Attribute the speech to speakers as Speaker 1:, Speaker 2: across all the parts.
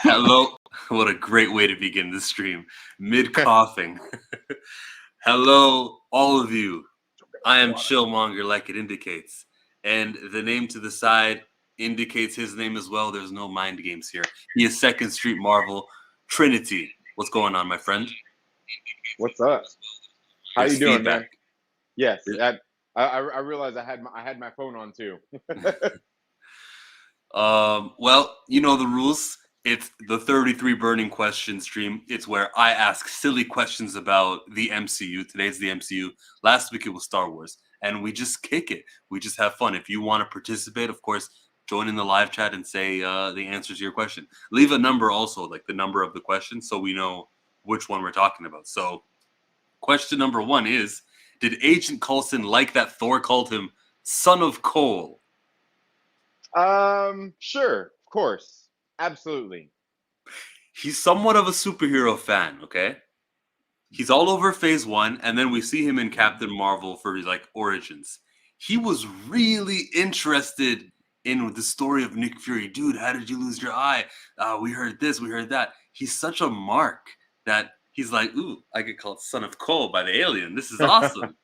Speaker 1: Hello. What a great way to begin the stream. Mid coughing. Hello, all of you. I am Chillmonger, like it indicates. And the name to the side indicates his name as well. There's no mind games here. He is Second Street Marvel Trinity. What's going on, my friend?
Speaker 2: What's up? How
Speaker 1: There's
Speaker 2: you doing,
Speaker 1: feedback.
Speaker 2: man? Yes, I realized I had my phone on too.
Speaker 1: Well, you know the rules. It's the 33 burning question stream. It's where I ask silly questions about the MCU. Today's the MCU. Last week it was Star Wars. And we just kick it. We just have fun. If you want to participate, of course, join in the live chat and say the answers to your question. Leave a number also, like the number of the question, so we know which one we're talking about. So, question number 1 is, did Agent Coulson like that Thor called him Son of Coal?
Speaker 2: Sure, of course, absolutely.
Speaker 1: He's somewhat of a superhero fan, okay? He's all over Phase 1, and then we see him in Captain Marvel for his origins. He was really interested in the story of Nick Fury. Dude, how did you lose your eye? We heard this, we heard that. He's such a mark that he's like, ooh, I get called Son of Coal by the alien. This is awesome.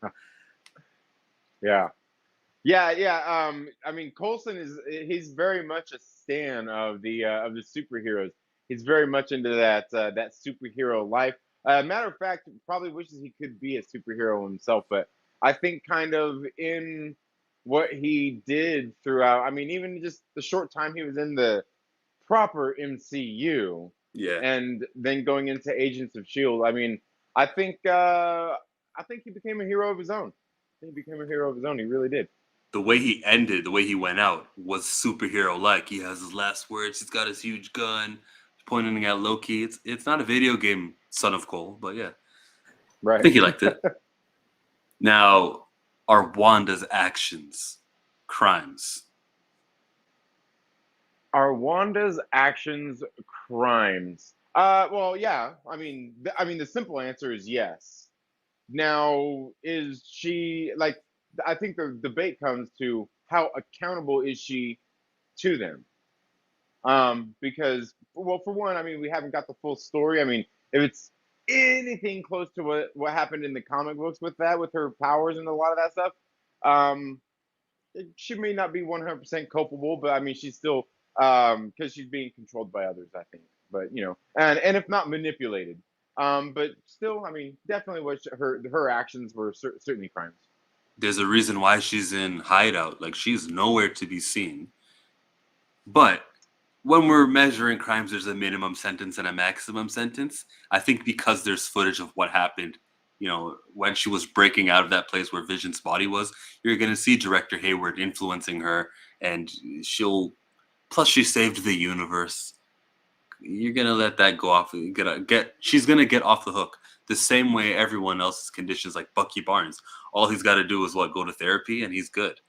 Speaker 2: Yeah. I mean, Coulson he's very much a stan of the superheroes. He's very much into that superhero life. Matter of fact, probably wishes he could be a superhero himself, but I think kind of in what he did throughout, I mean, even just the short time he was in the proper MCU,
Speaker 1: Yeah.
Speaker 2: and then going into Agents of Shield, I mean, I think he became a hero of his own. He became a hero of his own. He really did.
Speaker 1: The way he ended, the way he went out was superhero-like. He has his last words. He's got his huge gun, pointing at Loki. It's not a video game, Son of Coal, but yeah.
Speaker 2: Right.
Speaker 1: I think he liked it. Now, are Wanda's actions crimes?
Speaker 2: Are Wanda's actions crimes? Well, yeah. I mean, the simple answer is yes. Now, is she like? I think the debate comes to how accountable is she to them? Because, well, for one, I mean, we haven't got the full story. I mean, if it's anything close to what happened in the comic books with her powers and a lot of that stuff, um, she may not be 100% culpable, but I mean, she's still because she's being controlled by others, I think. But and if not manipulated, but still, I mean, definitely her actions were certainly crimes.
Speaker 1: There's a reason why she's in hideout. Like, she's nowhere to be seen. But when we're measuring crimes, there's a minimum sentence and a maximum sentence. I think because there's footage of what happened, when she was breaking out of that place where Vision's body was, you're going to see Director Hayward influencing her, and plus she saved the universe. You're going to let that go off. She's going to get off the hook the same way everyone else's conditions, like Bucky Barnes. All he's got to do is go to therapy, and he's good.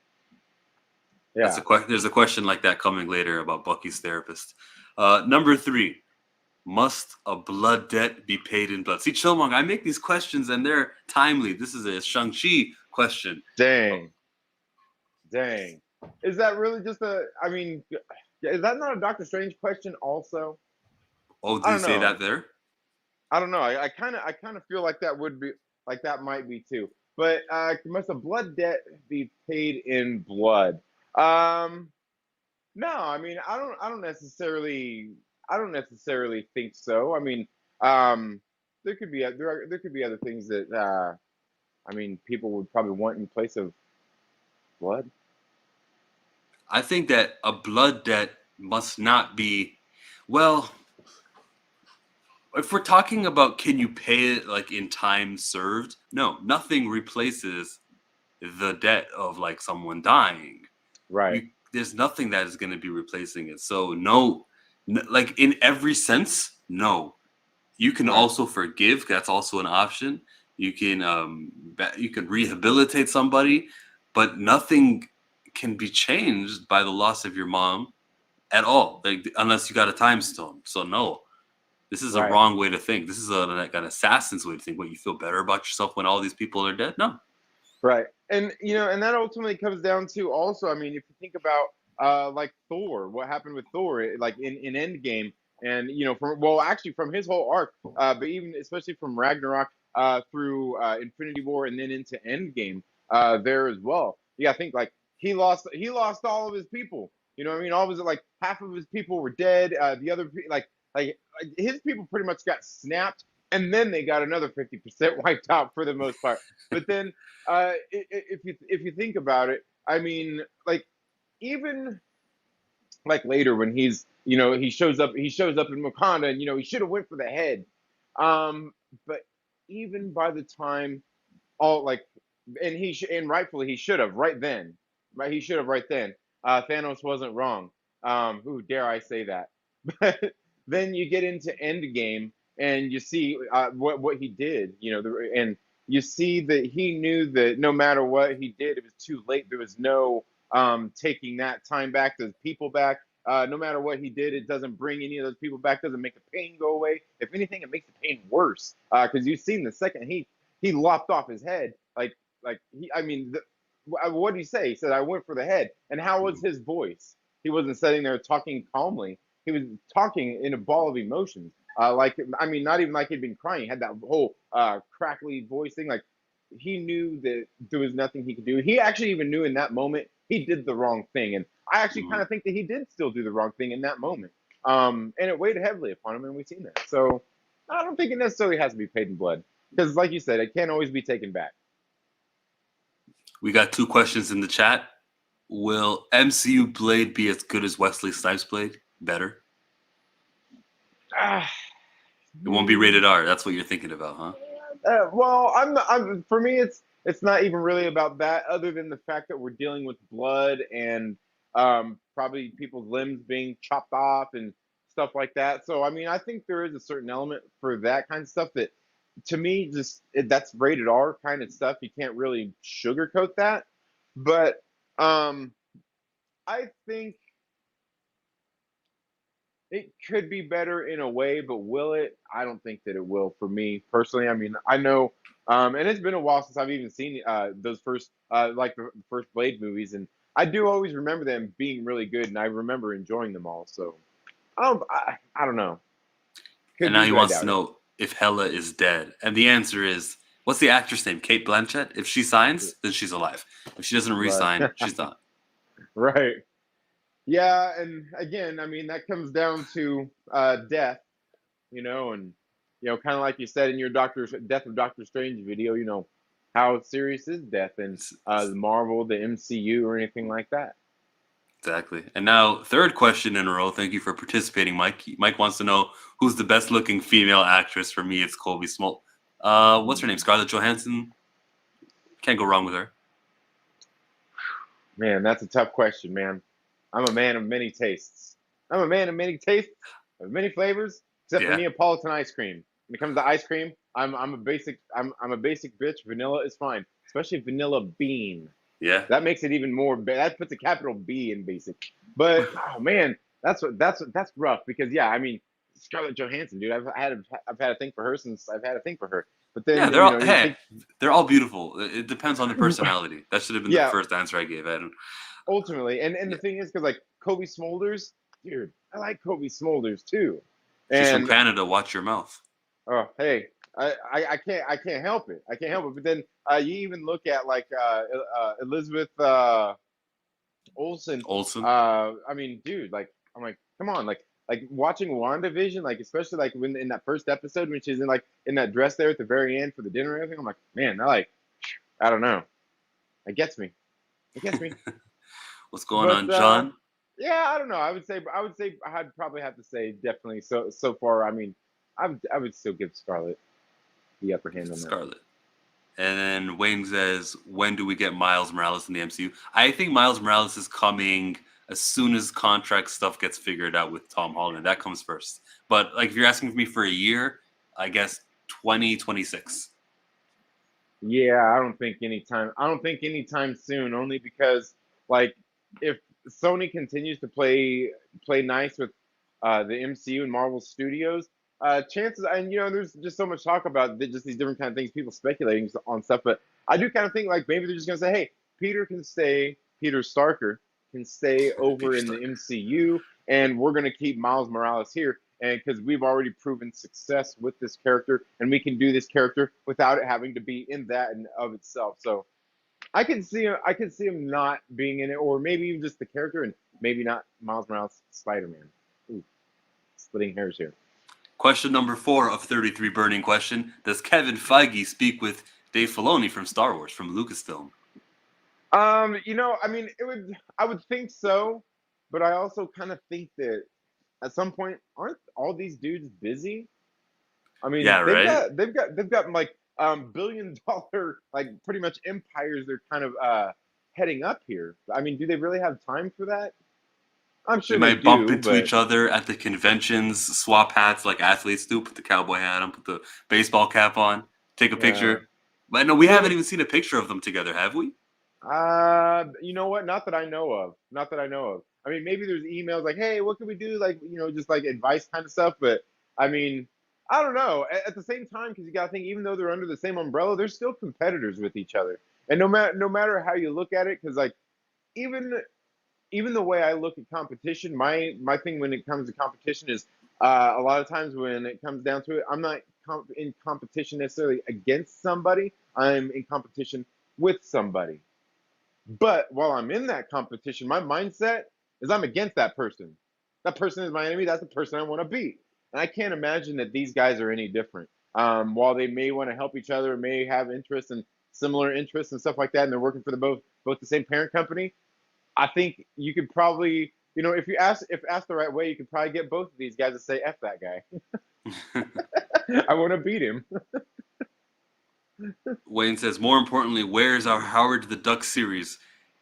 Speaker 2: Yeah.
Speaker 1: There's a question like that coming later about Bucky's therapist. Number 3, must a blood debt be paid in blood? See, Chillmong, I make these questions and they're timely. This is a Shang-Chi question.
Speaker 2: Dang. Is that really just I mean, is that not a Doctor Strange question also?
Speaker 1: Oh, did you say that there?
Speaker 2: I don't know. I kind of feel like that would be like that might be too. But must a blood debt be paid in blood? No, I mean, I don't necessarily think so. I mean, there could be other things that I mean, people would probably want in place of blood.
Speaker 1: I think that a blood debt must not be, well, if we're talking about can you pay it like in time served? No, nothing replaces the debt of like someone dying.
Speaker 2: Right.
Speaker 1: There's nothing that is going to be replacing it. So no, like in every sense, no. You can also forgive. That's also an option. You can rehabilitate somebody, but nothing can be changed by the loss of your mom at all, unless you got a time stone. So no, this is a wrong way to think. This is like an assassin's way to think. What, you feel better about yourself when all these people are dead? No.
Speaker 2: Right. And and that ultimately comes down to also, I mean, if you think about like Thor, what happened with Thor, like in Endgame, And actually from his whole arc, but even especially from Ragnarok through Infinity War and then into Endgame, there as well. Yeah, I think like he lost all of his people. You know what I mean? All of his like half of his people were dead. The other like his people pretty much got snapped, and then they got another 50% wiped out for the most part. But then if you think about it, I mean, like even like later when he shows up in Wakanda, and he should have went for the head. But even by the time all like and rightfully he should have right then, right? He should have right then. Thanos wasn't wrong. Who dare I say that? But then you get into Endgame and you see what he did, and you see that he knew that no matter what he did, it was too late. There was no taking that time back, those people back. No matter what he did, it doesn't bring any of those people back. Doesn't make the pain go away. If anything, it makes the pain worse. Because you've seen the second he lopped off his head, I mean, what did he say? He said, "I went for the head." And how was his voice? He wasn't sitting there talking calmly. He was talking in a ball of emotions. I mean, not even like he'd been crying. He had that whole crackly voice thing. Like he knew that there was nothing he could do. He actually even knew in that moment he did the wrong thing. And I actually kind of think that he did still do the wrong thing in that moment. And it weighed heavily upon him, and we've seen that. So I don't think it necessarily has to be paid in blood. Because, like you said, it can't always be taken back.
Speaker 1: We got 2 questions in the chat. Will MCU Blade be as good as Wesley Snipes Blade? Better? It won't be rated R. That's what you're thinking about, huh?
Speaker 2: Well, for me, it's not even really about that, other than the fact that we're dealing with blood and probably people's limbs being chopped off and stuff like that. So, I mean, I think there is a certain element for that kind of stuff that, to me, that's rated R kind of stuff. You can't really sugarcoat that. But I think it could be better in a way, but will it? I don't think that it will for me personally. I mean, I know, and it's been a while since I've even seen those first, like the first Blade movies, and I do always remember them being really good, and I remember enjoying them all. So I don't know. Could
Speaker 1: And now
Speaker 2: be,
Speaker 1: he
Speaker 2: but I
Speaker 1: wants to
Speaker 2: doubt it.
Speaker 1: know if Hela is dead. And the answer is, what's the actress name? Kate Blanchett? If she signs, then she's alive. If she doesn't
Speaker 2: Right.
Speaker 1: re-sign, she's not.
Speaker 2: Right. Yeah, and again, I mean that comes down to death, and kind of like you said in your Death of Doctor Strange video, how serious is death in Marvel, the MCU, or anything like that.
Speaker 1: Exactly. And now, 3rd question in a row. Thank you for participating, Mike. Mike wants to know who's the best-looking female actress. For me, it's Colby Smoll. What's her name? Scarlett Johansson. Can't go wrong with her.
Speaker 2: Man, that's a tough question, man. I'm a man of many tastes. I'm a man of many tastes, of many flavors, except for
Speaker 1: Yeah.
Speaker 2: Neapolitan ice cream. When it comes to ice cream, I'm a basic bitch. Vanilla is fine, especially vanilla bean.
Speaker 1: Yeah.
Speaker 2: That makes it even more. That puts a capital B in basic. But oh man, that's rough because yeah, I mean Scarlett Johansson, dude. I've had a thing for her since I've had a thing for her. But then
Speaker 1: Yeah, they're all beautiful. It depends on the
Speaker 2: think,
Speaker 1: personality. That should have been the
Speaker 2: yeah,
Speaker 1: first answer I gave.
Speaker 2: ultimately, and
Speaker 1: Yeah.
Speaker 2: the thing is, because like Kobe Smulders, dude, I like Kobe Smulders too.
Speaker 1: She's from
Speaker 2: And
Speaker 1: Canada. Watch your mouth.
Speaker 2: oh, hey, I can't help it. I can't help it. But then you even look at like Elizabeth Olsen.
Speaker 1: Olsen.
Speaker 2: I mean, dude, like I'm like, come on, like watching WandaVision, like especially like when in that first episode when she's in that dress there at the very end for the dinner and everything. I'm like, man, I don't know. It gets me. It gets me.
Speaker 1: What's going
Speaker 2: But
Speaker 1: on, John?
Speaker 2: yeah, I don't know. I would say I'd probably have to say definitely so far. I mean, I would still give Scarlett the upper hand on that.
Speaker 1: Scarlet. And then Wayne says, when do we get Miles Morales in the MCU? I think Miles Morales is coming as soon as contract stuff gets figured out with Tom Holland. That comes first. But like, if you're asking me for a year, I guess 2026.
Speaker 2: Yeah, I don't think anytime soon. Only because like if Sony continues to play nice with the MCU and Marvel Studios, chances and there's just so much talk about just these different kind of things, people speculating on stuff. But I do kind of think like maybe they're just gonna say, hey, Peter Starker can stay over
Speaker 1: Peter
Speaker 2: in the
Speaker 1: Starker.
Speaker 2: MCU, and we're gonna keep Miles Morales here. and because we've already proven success with this character, and we can do this character without it having to be in that and of itself. So I can see him not being in it, or maybe even just the character, and maybe not Miles Morales Spider-Man. Ooh, splitting hairs here.
Speaker 1: Question number 4 of 33 burning question. Does Kevin Feige speak with Dave Filoni from Star Wars, from Lucasfilm?
Speaker 2: I mean, I would think so, but I also kind of think that at some point, aren't all these dudes busy? I mean,
Speaker 1: Yeah, right?
Speaker 2: they've got like billion-dollar like pretty much empires they're kind of heading up here. I mean, do they really have time for that? I'm
Speaker 1: They
Speaker 2: sure they
Speaker 1: might bump
Speaker 2: do,
Speaker 1: into
Speaker 2: but
Speaker 1: each other at the conventions, swap hats like athletes do, put the cowboy hat on, put the baseball cap on, take a
Speaker 2: yeah.
Speaker 1: picture. But no, we
Speaker 2: You know
Speaker 1: haven't
Speaker 2: what?
Speaker 1: even seen a picture of them together, have we?
Speaker 2: You know what? Not that I know of. Not that I know of. I mean, maybe there's emails like, "Hey, what can we do?" Like, just like advice kind of stuff. But I mean, I don't know. At the same time, because you got to think, even though they're under the same umbrella, they're still competitors with each other. And no matter how you look at it, because like even even the way I look at competition, my thing when it comes to competition is a lot of times when it comes down to it, I'm not in competition necessarily against somebody. I'm in competition with somebody. But while I'm in that competition, my mindset is I'm against that person. That person is my enemy. That's the person I want to beat. And I can't imagine that these guys are any different. While they may want to help each other, may have interests and similar interests and stuff like that, and they're working for both the same parent company, I think you could probably, if asked the right way, you could probably get both of these guys to say "f that guy." I want to beat him.
Speaker 1: Wayne says, more importantly, where's our Howard the Duck series?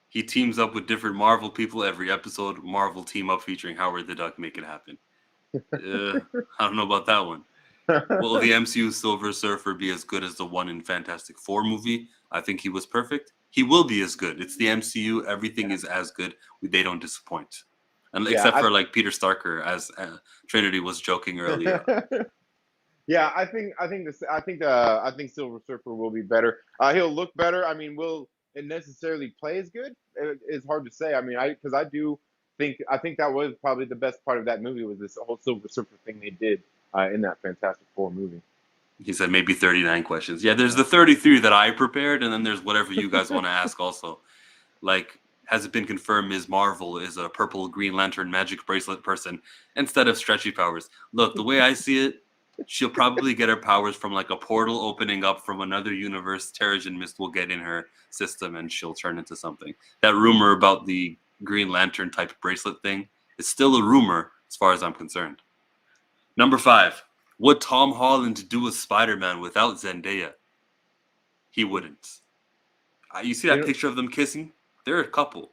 Speaker 1: He teams up with different Marvel people every episode. Marvel team up featuring Howard the Duck. Make it happen. I don't know about that one. Will the MCU Silver Surfer be as good as the one in Fantastic Four movie? I think he was perfect. He will be as good. It's the MCU. Everything
Speaker 2: Yeah,
Speaker 1: is as good. They don't disappoint. And
Speaker 2: yeah,
Speaker 1: except for like Peter Starker, as Trinity was joking earlier.
Speaker 2: yeah. I think Silver Surfer will be better. He'll look better. I mean, will it necessarily play as good? It's hard to say. I mean, because I think that was probably the best part of that movie was this whole Silver Surfer thing they did in that Fantastic Four movie.
Speaker 1: He said maybe 39 questions. Yeah, there's the 33 that I prepared, and then there's whatever you guys want to ask also. Like, has it been confirmed Ms. Marvel is a purple Green Lantern magic bracelet person instead of stretchy powers? Look, the way I see it, she'll probably get her powers from like a portal opening up from another universe. Terrigen Mist will get in her system and she'll turn into something. That rumor about the Green Lantern type bracelet thing is still a rumor as far as I'm concerned. Number 5. Would Tom Holland do a Spider-Man without Zendaya? He wouldn't. You see
Speaker 2: You
Speaker 1: that
Speaker 2: know,
Speaker 1: picture of them kissing? They're a couple.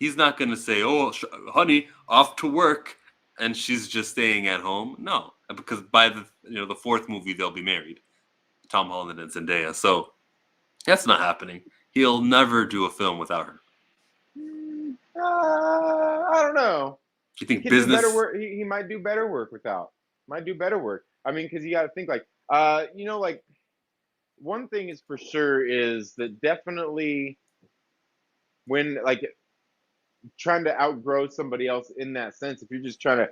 Speaker 1: He's not going to say, "Oh, honey, off to work," and she's just staying at home. No, because by the fourth movie they'll be married, Tom Holland and Zendaya. So that's not happening. He'll never do a film without her.
Speaker 2: I don't know.
Speaker 1: You
Speaker 2: He
Speaker 1: think
Speaker 2: can do better
Speaker 1: business?
Speaker 2: work. He might do better work without. Might do better work. I mean, because you got to think like, like one thing is for sure is that definitely when like trying to outgrow somebody else in that sense, if you're just trying to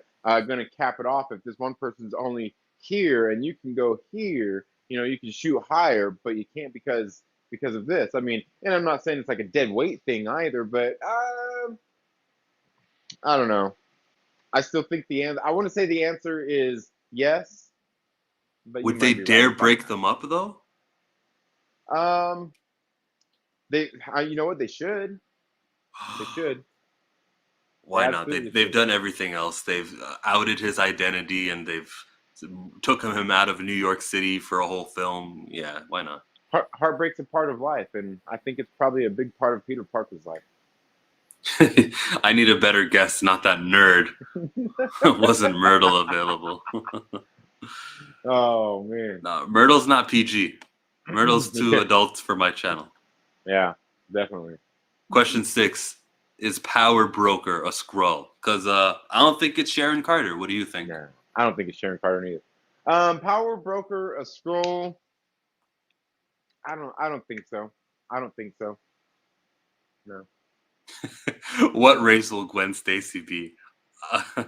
Speaker 2: going to cap it off, if this one person's only here and you can go here, you can shoot higher, but you can't because of this. I mean, and I'm not saying it's like a dead weight thing either, but I don't know. I still think the answer. I want to say the answer is yes, but you
Speaker 1: Would they
Speaker 2: might be right.
Speaker 1: dare
Speaker 2: It's probably
Speaker 1: break them up though?
Speaker 2: not. You know what? They should. They should. They
Speaker 1: Why not?
Speaker 2: absolutely
Speaker 1: They've
Speaker 2: should.
Speaker 1: done everything else. They've outed his identity and they've took him out of New York City for a whole film. Yeah, why not?
Speaker 2: Heartbreak's a part of life, and I think it's probably a big part of Peter Parker's life.
Speaker 1: I need a better guess, not that nerd. Wasn't Myrtle available?
Speaker 2: Oh man.
Speaker 1: No, Myrtle's not PG. Myrtle's too adult for my channel.
Speaker 2: Yeah, definitely.
Speaker 1: Question 6. Is Power Broker a Skrull? Because I don't think it's Sharon Carter. What do you think?
Speaker 2: Nah, I don't think it's Sharon Carter either. Power Broker, a scroll. I don't think so. I don't think so. No.
Speaker 1: What race will Gwen Stacy be? Uh,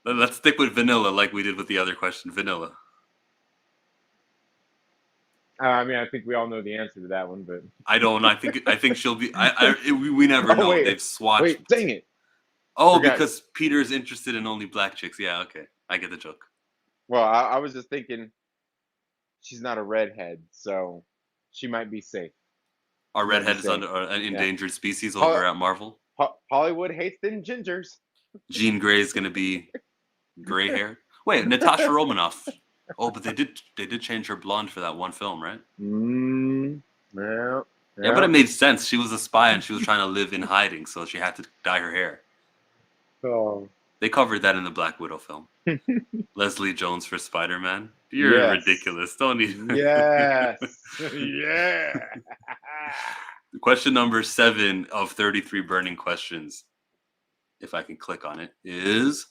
Speaker 1: Let's stick with vanilla, like we did with the other question. Vanilla.
Speaker 2: I mean, I think we all know the answer to that one, but
Speaker 1: I don't. I think she'll be. We never
Speaker 2: oh
Speaker 1: know. They've swatched.
Speaker 2: wait, dang it,
Speaker 1: Oh,
Speaker 2: forgot.
Speaker 1: because Peter's interested in only black chicks. Yeah, okay, I get the joke.
Speaker 2: Well, I was just thinking she's not a redhead, so she might be safe.
Speaker 1: Our
Speaker 2: She might be
Speaker 1: redhead is
Speaker 2: safe.
Speaker 1: under an
Speaker 2: Yeah.
Speaker 1: endangered species over
Speaker 2: Ho-
Speaker 1: at Marvel.
Speaker 2: Hollywood hates them gingers.
Speaker 1: Jean Grey is gonna be gray hair. Wait, Natasha Romanoff. Oh, but they did change her blonde for that one film, right?
Speaker 2: Yeah,
Speaker 1: Yeah, but
Speaker 2: yeah.
Speaker 1: it made sense. She was a spy and she was trying to live in hiding, so she had to dye her hair.
Speaker 2: Oh,
Speaker 1: They covered that in the Black Widow film. Leslie Jones for Spider-Man. You're
Speaker 2: yes,
Speaker 1: ridiculous. Don't even.
Speaker 2: yes, yeah.
Speaker 1: Question number 7 of 33 burning questions, if I can click on it, is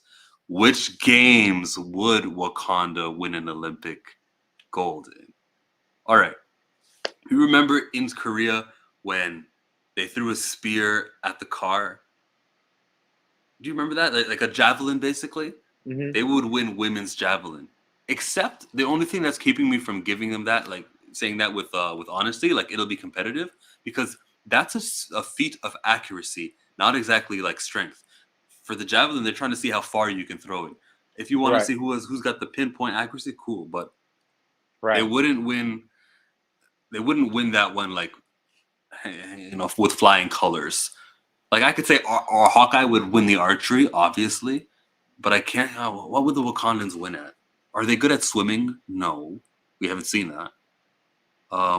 Speaker 1: which games would Wakanda win an Olympic gold in? All right. You remember in Korea when they threw a spear at the car? Do you remember that? Like a javelin, basically?
Speaker 2: hmm
Speaker 1: They would win women's javelin. Except the only thing that's keeping me from giving them that, like saying that with honesty, like it'll be competitive, because that's a feat of accuracy, not exactly like strength. For the javelin, they're trying to see how far you can throw it. If you want to
Speaker 2: Right,
Speaker 1: see who's got the pinpoint accuracy, cool. But they
Speaker 2: right.
Speaker 1: wouldn't win. They wouldn't win that one like with flying colors. Like I could say, our Hawkeye would win the archery, obviously, but I can't. What would the Wakandans win at? Are they good at swimming? No, we haven't seen that. I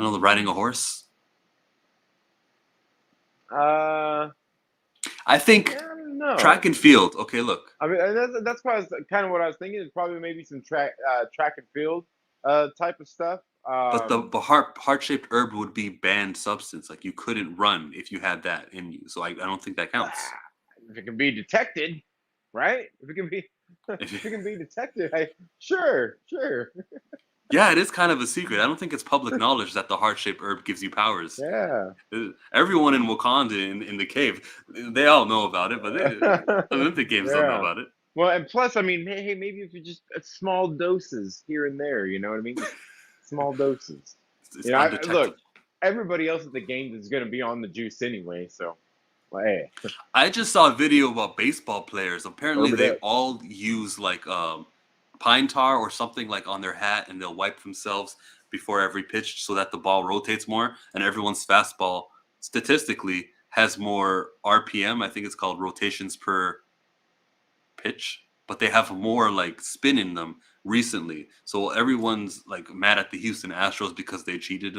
Speaker 1: don't know, riding a horse.
Speaker 2: Uh,
Speaker 1: I
Speaker 2: yeah,
Speaker 1: think
Speaker 2: I don't know.
Speaker 1: track and field. Okay, look,
Speaker 2: I mean, and that's kind of what I was thinking. Is probably maybe some track and field type of stuff.
Speaker 1: but the heart shaped herb would be banned substance. Like you couldn't run if you had that in you. So I don't think that counts.
Speaker 2: If it can be detected, right? If it can be, if it can be detected, sure, sure,
Speaker 1: Yeah, it is kind of a secret. I don't think it's public knowledge that the heart shaped herb gives you powers.
Speaker 2: yeah.
Speaker 1: Everyone in Wakanda in the cave, they all know about it, but Olympic Games don't know
Speaker 2: Yeah.
Speaker 1: about it.
Speaker 2: Well, and plus, I mean, hey, maybe if you just small doses here and there, you know what I mean? Just small doses.
Speaker 1: It's
Speaker 2: You know,
Speaker 1: undetectable.
Speaker 2: look, everybody else at the game is going to be on the juice anyway, so, well, hey,
Speaker 1: I just saw a video about baseball players. Apparently,
Speaker 2: herb it
Speaker 1: they
Speaker 2: up.
Speaker 1: all use like pine tar or something like on their hat, and they'll wipe themselves before every pitch so that the ball rotates more. And everyone's fastball statistically has more RPM. I think it's called rotations per pitch, but they have more like spin in them recently. So everyone's like mad at the Houston Astros because they cheated,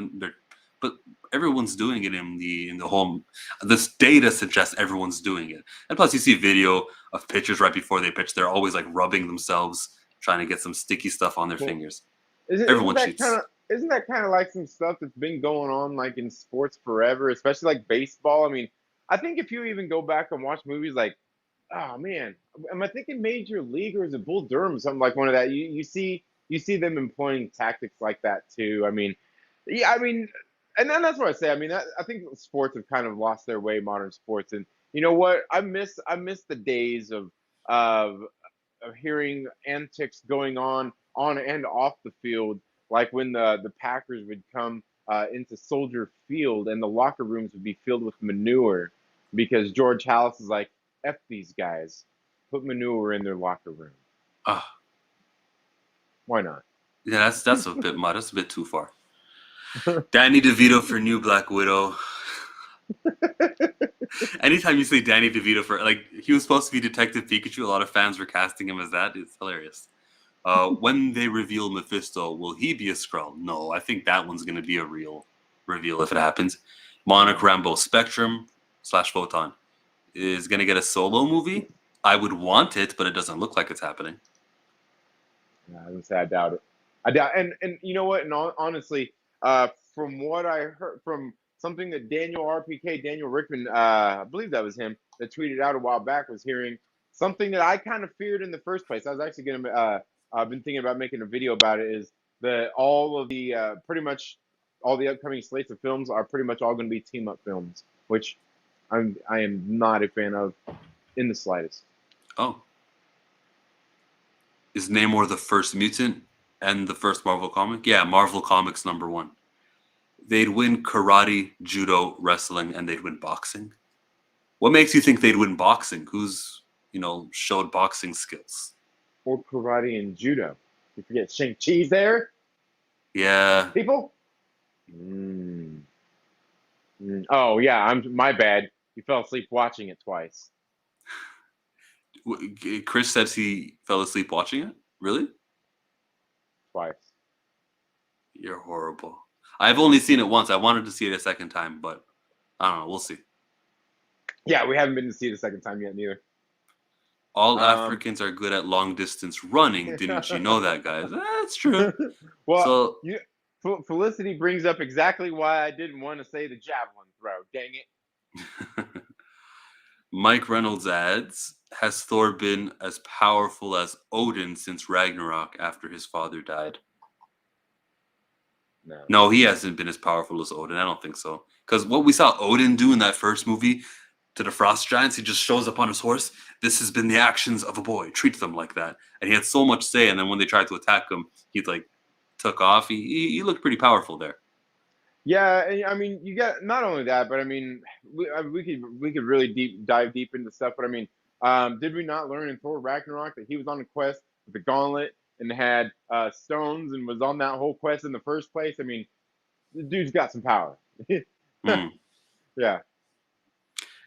Speaker 1: but everyone's doing it in the home. This data suggests everyone's doing it, and plus you see video of pitchers right before they pitch. They're always like rubbing themselves, trying to get some sticky stuff on their
Speaker 2: Well,
Speaker 1: fingers.
Speaker 2: isn't
Speaker 1: Everyone
Speaker 2: that kind
Speaker 1: cheats.
Speaker 2: of isn't that kind of like some stuff that's been going on like in sports forever, especially like baseball? I mean, I think if you even go back and watch movies like, oh man, am I thinking Major League or is it Bull Durham? Something like one of that. You see them employing tactics like that too. I mean, yeah, I mean, and then that's what I say. I mean, I think sports have kind of lost their way, modern sports, and you know what? I miss the days of of hearing antics going on and off the field, like when the Packers would come into Soldier Field and the locker rooms would be filled with manure because George Halas is like, "F these guys, put manure in their locker room.
Speaker 1: Ah,
Speaker 2: Why not?"
Speaker 1: yeah, that's a bit much. That's a bit too far. Danny DeVito for new Black Widow. Anytime you say Danny DeVito for like he was supposed to be Detective Pikachu, a lot of fans were casting him as that. It's hilarious. When they reveal Mephisto, will he be a Skrull? No, I think that one's going to be a real reveal if it happens. Monarch
Speaker 2: Yeah,
Speaker 1: Rambo Spectrum slash Photon is going to get a solo movie. I would want it, but it doesn't look like it's happening.
Speaker 2: I would say I doubt it. I doubt, and you know what? And honestly, from what I heard from something that Daniel Rickman, I believe that was him, that tweeted out a while back, was hearing something that I kind of feared in the first place. I was actually gonna, I've been thinking about making a video about it. Is that all of the pretty much all the upcoming slates of films are pretty much all going to be team up films, which I am not a fan of in the slightest.
Speaker 1: Oh, is Namor the first mutant and the first Marvel comic? Yeah, Marvel Comics #1. They'd win karate, judo, wrestling, and they'd win boxing. What makes you think they'd win boxing? Who's, showed boxing skills?
Speaker 2: Or karate and judo. You forget Shang-Chi's there,
Speaker 1: Yeah.
Speaker 2: people? Mm. Oh, yeah, my bad. You fell asleep watching it twice.
Speaker 1: Chris says he fell asleep watching it. Really?
Speaker 2: Twice.
Speaker 1: You're horrible. I've only seen it once. I wanted to see it a second time, but I don't know. We'll see.
Speaker 2: Yeah, we haven't been to see it a second time yet, neither.
Speaker 1: All
Speaker 2: Um,
Speaker 1: Africans are good at long distance running. Didn't you know that, guys? That's true.
Speaker 2: well,
Speaker 1: So
Speaker 2: Felicity brings up exactly why I didn't want to say the javelin throw. Dang it.
Speaker 1: Mike Reynolds adds, has Thor been as powerful as Odin since Ragnarok after his father died?
Speaker 2: No.
Speaker 1: No, he hasn't been as powerful as Odin. I don't think so. Because what we saw Odin do in that first movie to the Frost Giants, he just shows up on his horse. This has been the actions of a boy. Treat them like that. And he had so much say. And then when they tried to attack him, he took off. He looked pretty powerful there.
Speaker 2: Yeah, I mean, you got not only that, but I mean, we could really dive deep into stuff. But I mean, did we not learn in Thor Ragnarok that he was on a quest with the gauntlet and had stones and was on that whole quest in the first place? I mean, the dude's got some power.
Speaker 1: Mm.
Speaker 2: Yeah,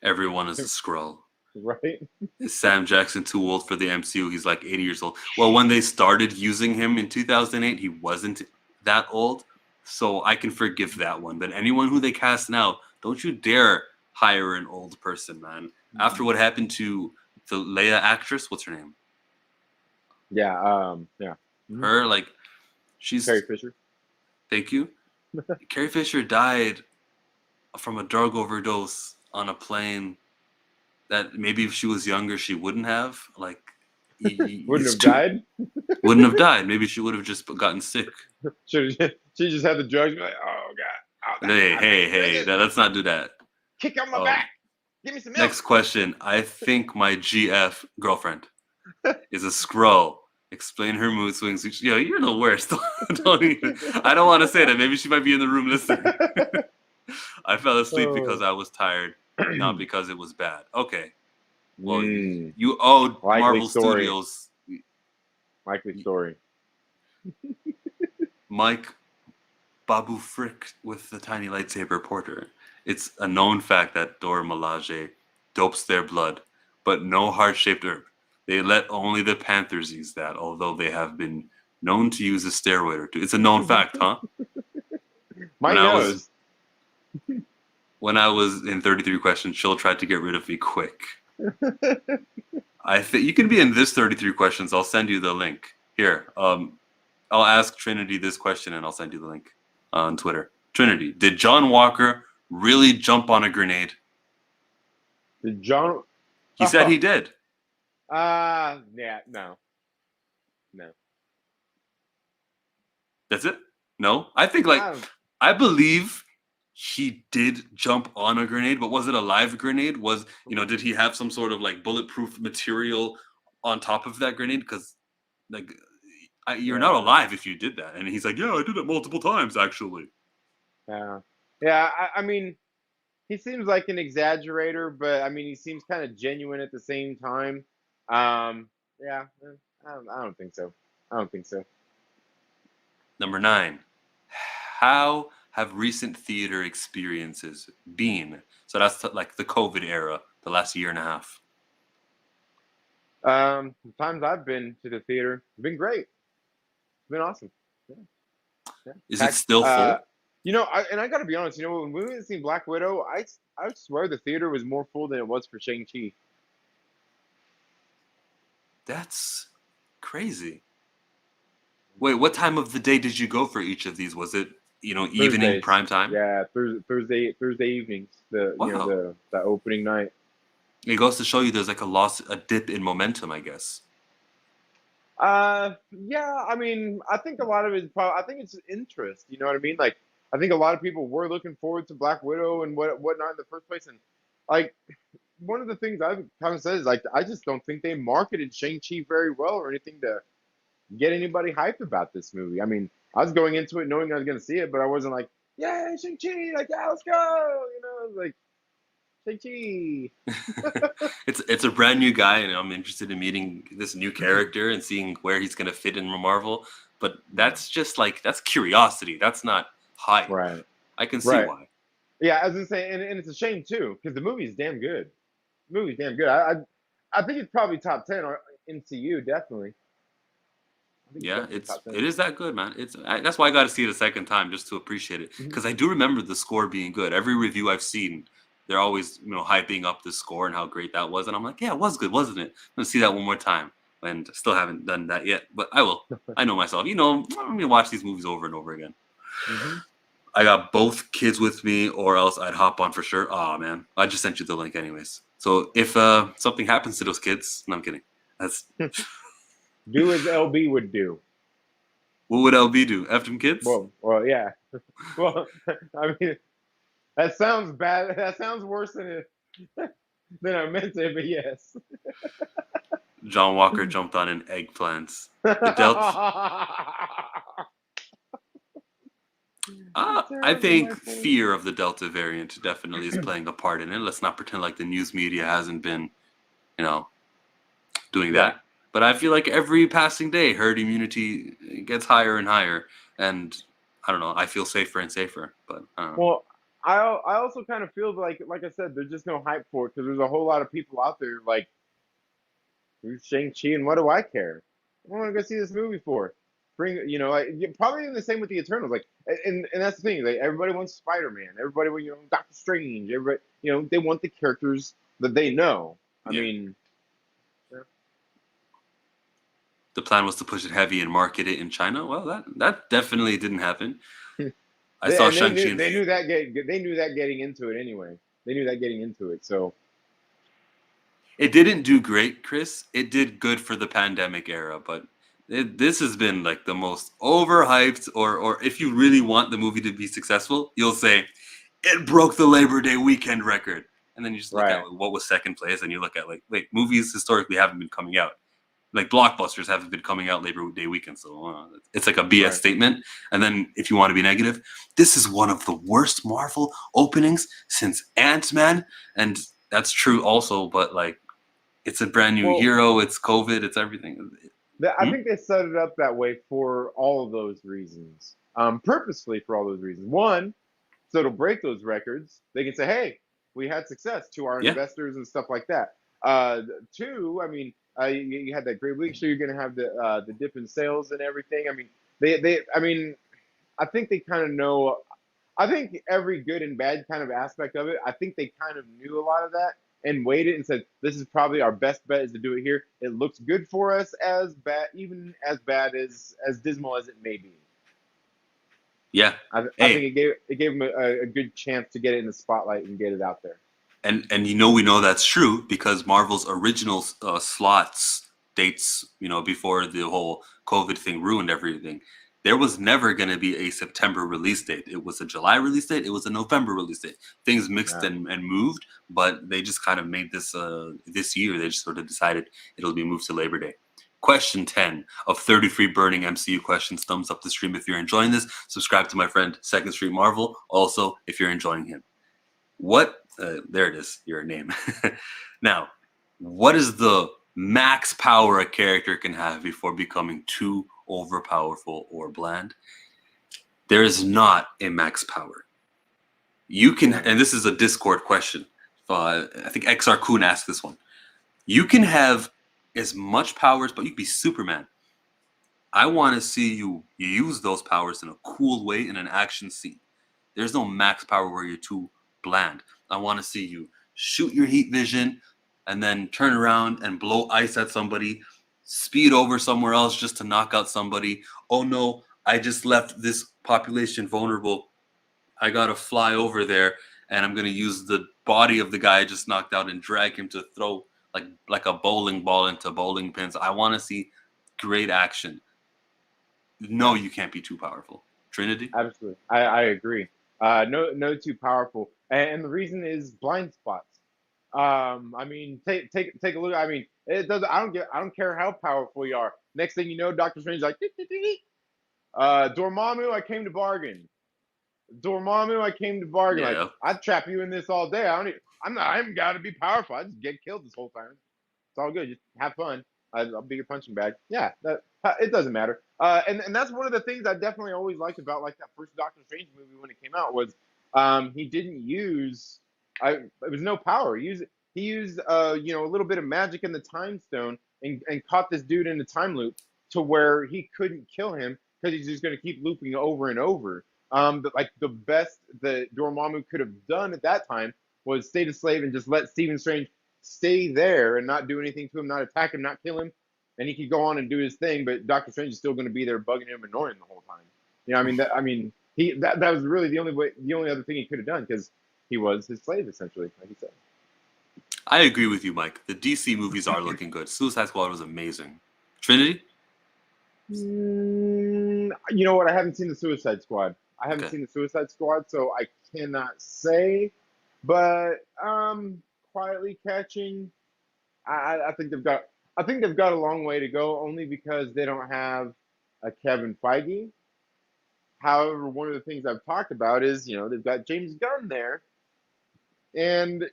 Speaker 1: Everyone is a Skrull.
Speaker 2: right.
Speaker 1: Is Sam Jackson too old for the MCU? He's like 80 years old. Well, when they started using him in 2008, he wasn't that old. So I can forgive that one. But anyone who they cast now, don't you dare hire an old person, man. After what happened to the Leia actress, what's her name?
Speaker 2: Yeah, yeah.
Speaker 1: Her, she's.
Speaker 2: Carrie Fisher.
Speaker 1: Thank you. Carrie Fisher died from a drug overdose on a plane that maybe if she was younger, she wouldn't have.
Speaker 2: Wouldn't have died.
Speaker 1: Wouldn't have died. Maybe she would have just gotten sick.
Speaker 2: She just had the drugs. Be like, oh god.
Speaker 1: Hey, let's not do that.
Speaker 2: Kick on my back. Give me some milk.
Speaker 1: Next question. I think my GF girlfriend is a Skrull. Explain her mood swings. Yo, you're the worst. Don't even. I don't want to say that. Maybe she might be in the room listening. I fell asleep because I was tired, not because it was bad. Okay. Well, you owed Marvel Studios.
Speaker 2: Likely story.
Speaker 1: Mike Babu Frick with the tiny lightsaber porter. It's a known fact that Dora Milaje dopes their blood, but no heart-shaped herb. They let only the Panthers use that, although they have been known to use a steroid or two. It's a known fact, huh?
Speaker 2: My nose.
Speaker 1: When I was in 33 questions, Chill tried to get rid of me quick. I think you can be in this 33 questions. I'll send you the link. Here, I'll ask Trinity this question and I'll send you the link on Twitter. Trinity, did John Walker really jump on a grenade?
Speaker 2: Did John?
Speaker 1: He said he did.
Speaker 2: Yeah, no.
Speaker 1: That's it? No? I think I believe he did jump on a grenade, but was it a live grenade? Did he have some sort of bulletproof material on top of that grenade? Because you're not alive if you did that. And he's like, yeah, I did it multiple times actually.
Speaker 2: Yeah. I mean, he seems like an exaggerator, but I mean, he seems kind of genuine at the same time. Yeah, I don't think so.
Speaker 1: Number 9. How have recent theater experiences been? So that's the COVID era, the last year and a half.
Speaker 2: The times I've been to the theater, it's been great. It's been awesome. Yeah.
Speaker 1: Is it still full?
Speaker 2: I got to be honest. When we went to see Black Widow, I swear the theater was more full than it was for Shang-Chi.
Speaker 1: That's crazy. Wait, what time of the day did you go for each of these? Was it evening, prime time?
Speaker 2: Yeah, Thursday evenings. The opening night.
Speaker 1: It goes to show you there's a dip in momentum, I guess.
Speaker 2: Yeah. I mean, I think a lot of it is I think it's interest. You know what I mean? I think a lot of people were looking forward to Black Widow and whatnot in the first place, and one of the things I've kind of said is like I just don't think they marketed Shang-Chi very well or anything to get anybody hyped about this movie. I mean, I was going into it knowing I was going to see it, but I wasn't like, yeah, Shang-Chi, like, yeah, let's go. You know, I was like, Shang-Chi.
Speaker 1: It's a brand new guy, and I'm interested in meeting this new character and seeing where he's gonna fit in Marvel. But that's just like that's curiosity. That's not hype.
Speaker 2: Right,
Speaker 1: I can see
Speaker 2: right.
Speaker 1: why.
Speaker 2: Yeah, as I was saying, and it's a shame too, because the movie's damn good. The movie's damn good. I think it's probably top 10 or MCU, definitely. I think it's
Speaker 1: Yeah,
Speaker 2: definitely top 10.
Speaker 1: it is that good, man. That's why I got to see it a second time just to appreciate it
Speaker 2: Mhm.
Speaker 1: because I do remember the score being good. Every review I've seen, they're always hyping up the score and how great that was, and I'm like, yeah, it was good, wasn't it? I'm gonna see that one more time, and still haven't done that yet, but I will. I know myself. I'm gonna watch these movies over and over again.
Speaker 2: Mhm.
Speaker 1: I got both kids with me, or else I'd hop on for sure. Oh man, I just sent you the link anyways. So if something happens to those kids, no, I'm kidding. That's
Speaker 2: Do as LB would do.
Speaker 1: what would LB do? F them kids?
Speaker 2: Well, yeah. Well, I mean, that sounds bad. That sounds worse than I meant it, but yes.
Speaker 1: John Walker jumped on an eggplant. The Delta. I
Speaker 2: Terrible,
Speaker 1: think
Speaker 2: my friend.
Speaker 1: fear of the Delta variant definitely is playing a part in it. Let's not pretend like the news media hasn't been, you know, doing
Speaker 2: Yeah.
Speaker 1: that. But I feel like every passing day, herd immunity gets higher and higher, and I don't know. I feel safer and safer, but I don't know.
Speaker 2: Well, I also kind of feel like I said, there's just no hype for it because there's a whole lot of people out there like who's Shang-Chi and what do I care? I want to go see this movie for. Bring like probably the same with the Eternals. Like and that's the thing. Like everybody wants Spider-Man. Everybody Doctor Strange. Everybody they want the characters that they know. I
Speaker 1: Yeah.
Speaker 2: mean, yeah.
Speaker 1: The plan was to push it heavy and market it in China. Well, that definitely didn't happen. I saw
Speaker 2: And
Speaker 1: Shang-Chi and
Speaker 2: they knew that getting into it anyway. They knew that getting into it. So
Speaker 1: it didn't do great, Chris. It did good for the pandemic era, but this has been like the most overhyped. Or if you really want the movie to be successful, you'll say it broke the Labor Day weekend record, and then you just look at
Speaker 2: right,
Speaker 1: like, what was second place, and you look at like, wait, movies historically haven't been coming out. Like blockbusters haven't been coming out Labor Day weekend, so it's like a BS
Speaker 2: right.
Speaker 1: statement. And then if you want to be negative, this is one of the worst Marvel openings since Ant-Man, and that's true also. But like it's a brand new
Speaker 2: Well,
Speaker 1: hero. It's COVID. It's everything.
Speaker 2: I
Speaker 1: Hmm?
Speaker 2: think they set it up that way for all of those reasons, purposefully for all those reasons. One, so it'll break those records. They can say, "Hey, we had success" to our
Speaker 1: Yeah,
Speaker 2: investors and stuff like that. Two, I mean, you had that great week, so you're going to have the dip in sales and everything. I mean, I mean, I think they kind of know. I think every good and bad kind of aspect of it, I think they kind of knew a lot of that and waited and said, this is probably our best bet is to do it here. It looks good for us as bad, even as bad as dismal as it may be.
Speaker 1: yeah.
Speaker 2: I think
Speaker 1: Hey,
Speaker 2: it gave them a good chance to get it in the spotlight and get it out there.
Speaker 1: and we know that's true because Marvel's original slots dates, before the whole COVID thing ruined everything. There was never going to be a September release date. It was a July release date. It was a November release date. Things mixed
Speaker 2: Yeah.
Speaker 1: and moved, but they just kind of made this year. They just sort of decided it'll be moved to Labor Day. Question 10 of 33 burning MCU questions. Thumbs up the stream if you're enjoying this. Subscribe to my friend Second Street Marvel. Also, if you're enjoying him. What? There it is. Your name. Now, what is the max power a character can have before becoming too overpowerful or bland? There is not a max power. You can,
Speaker 2: Yeah.
Speaker 1: and this is a Discord question. I think XR Kun asked this one. You can have as much powers, but you can be Superman. I want to see you use those powers in a cool way in an action scene. There's no max power where you're too bland. I want to see you shoot your heat vision and then turn around and blow ice at somebody, speed over somewhere else just to knock out somebody. Oh no, I just left this population vulnerable. I got to fly over there and I'm going to use the body of the guy I just knocked out and drag him to throw like a bowling ball into bowling pins. I want to see great action. No,
Speaker 2: Yeah.
Speaker 1: you can't be too powerful. Trinity?
Speaker 2: Absolutely. I agree. No too powerful. And the reason is blind spots. I mean, take a look. I mean, it doesn't. I don't care how powerful you are. Next thing you know, Doctor Strange's like, Dormammu, I came to bargain. Dormammu, I came to bargain. Like,
Speaker 1: Yeah.
Speaker 2: I'd trap you in this all day. I don't. Even, I'm not. I haven't got to be powerful. I just get killed this whole time. It's all good. Just have fun. I'll be your punching bag. Yeah, it doesn't matter. And that's one of the things I definitely always liked about like that first Doctor Strange movie when it came out was he didn't use. It was no power. He used a little bit of magic in the time stone and caught this dude in the time loop to where he couldn't kill him because he's just going to keep looping over and over. But like the best that Dormammu could have done at that time was stay a slave and just let Stephen Strange stay there and not do anything to him, not attack him, not kill him, and he could go on and do his thing. But Doctor Strange is still going to be there, bugging him, annoying him the whole time. You know, that was really the only other thing he could have done because he was his slave essentially, like he said.
Speaker 1: I agree with you, Mike. The DC movies are looking good. Suicide Squad was amazing. Trinity?
Speaker 2: You know what? I haven't seen the Suicide Squad. I haven't
Speaker 1: Okay.
Speaker 2: seen the Suicide Squad, so I cannot say. But quietly catching, I think they've got a long way to go, only because they don't have a Kevin Feige. However, one of the things I've talked about is they've got James Gunn there, and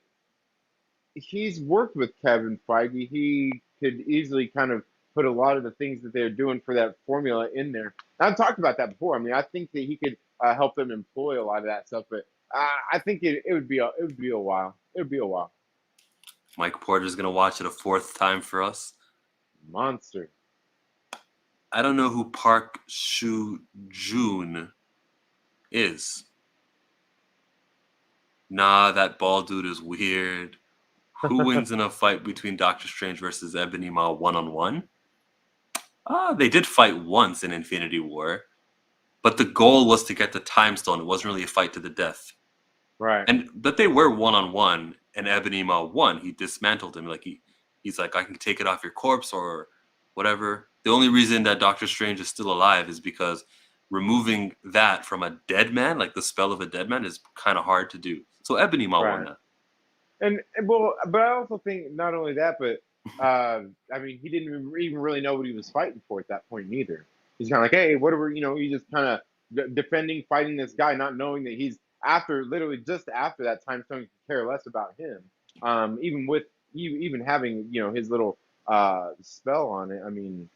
Speaker 2: he's worked with Kevin Feige. He could easily kind of put a lot of the things that they're doing for that formula in there. I've talked about that before. I mean, I think that he could help them employ a lot of that stuff, but I think it would be a while. It would be a while.
Speaker 1: Mike Porter's going to watch it a fourth time for us.
Speaker 2: Monster.
Speaker 1: I don't know who Park Shu Joon is. Nah, that bald dude is weird. Who wins in a fight between Doctor Strange versus Ebony Maw one-on-one? They did fight once in Infinity War, but the goal was to get the Time Stone. It wasn't really a fight to the death.
Speaker 2: Right.
Speaker 1: But they were one-on-one, and Ebony Maw won. He dismantled him. Like he's like, I can take it off your corpse or whatever. The only reason that Doctor Strange is still alive is because removing that from a dead man, like the spell of a dead man, is kind of hard to do. So Ebony Maw won that.
Speaker 2: And well, but I also think not only that, but I mean, he didn't even really know what he was fighting for at that point either. He's kind of like, hey, whatever, he's just kind of defending, fighting this guy, not knowing that he's literally just after that time stone, could care less about him. Even with you, even having his little spell on it. I mean,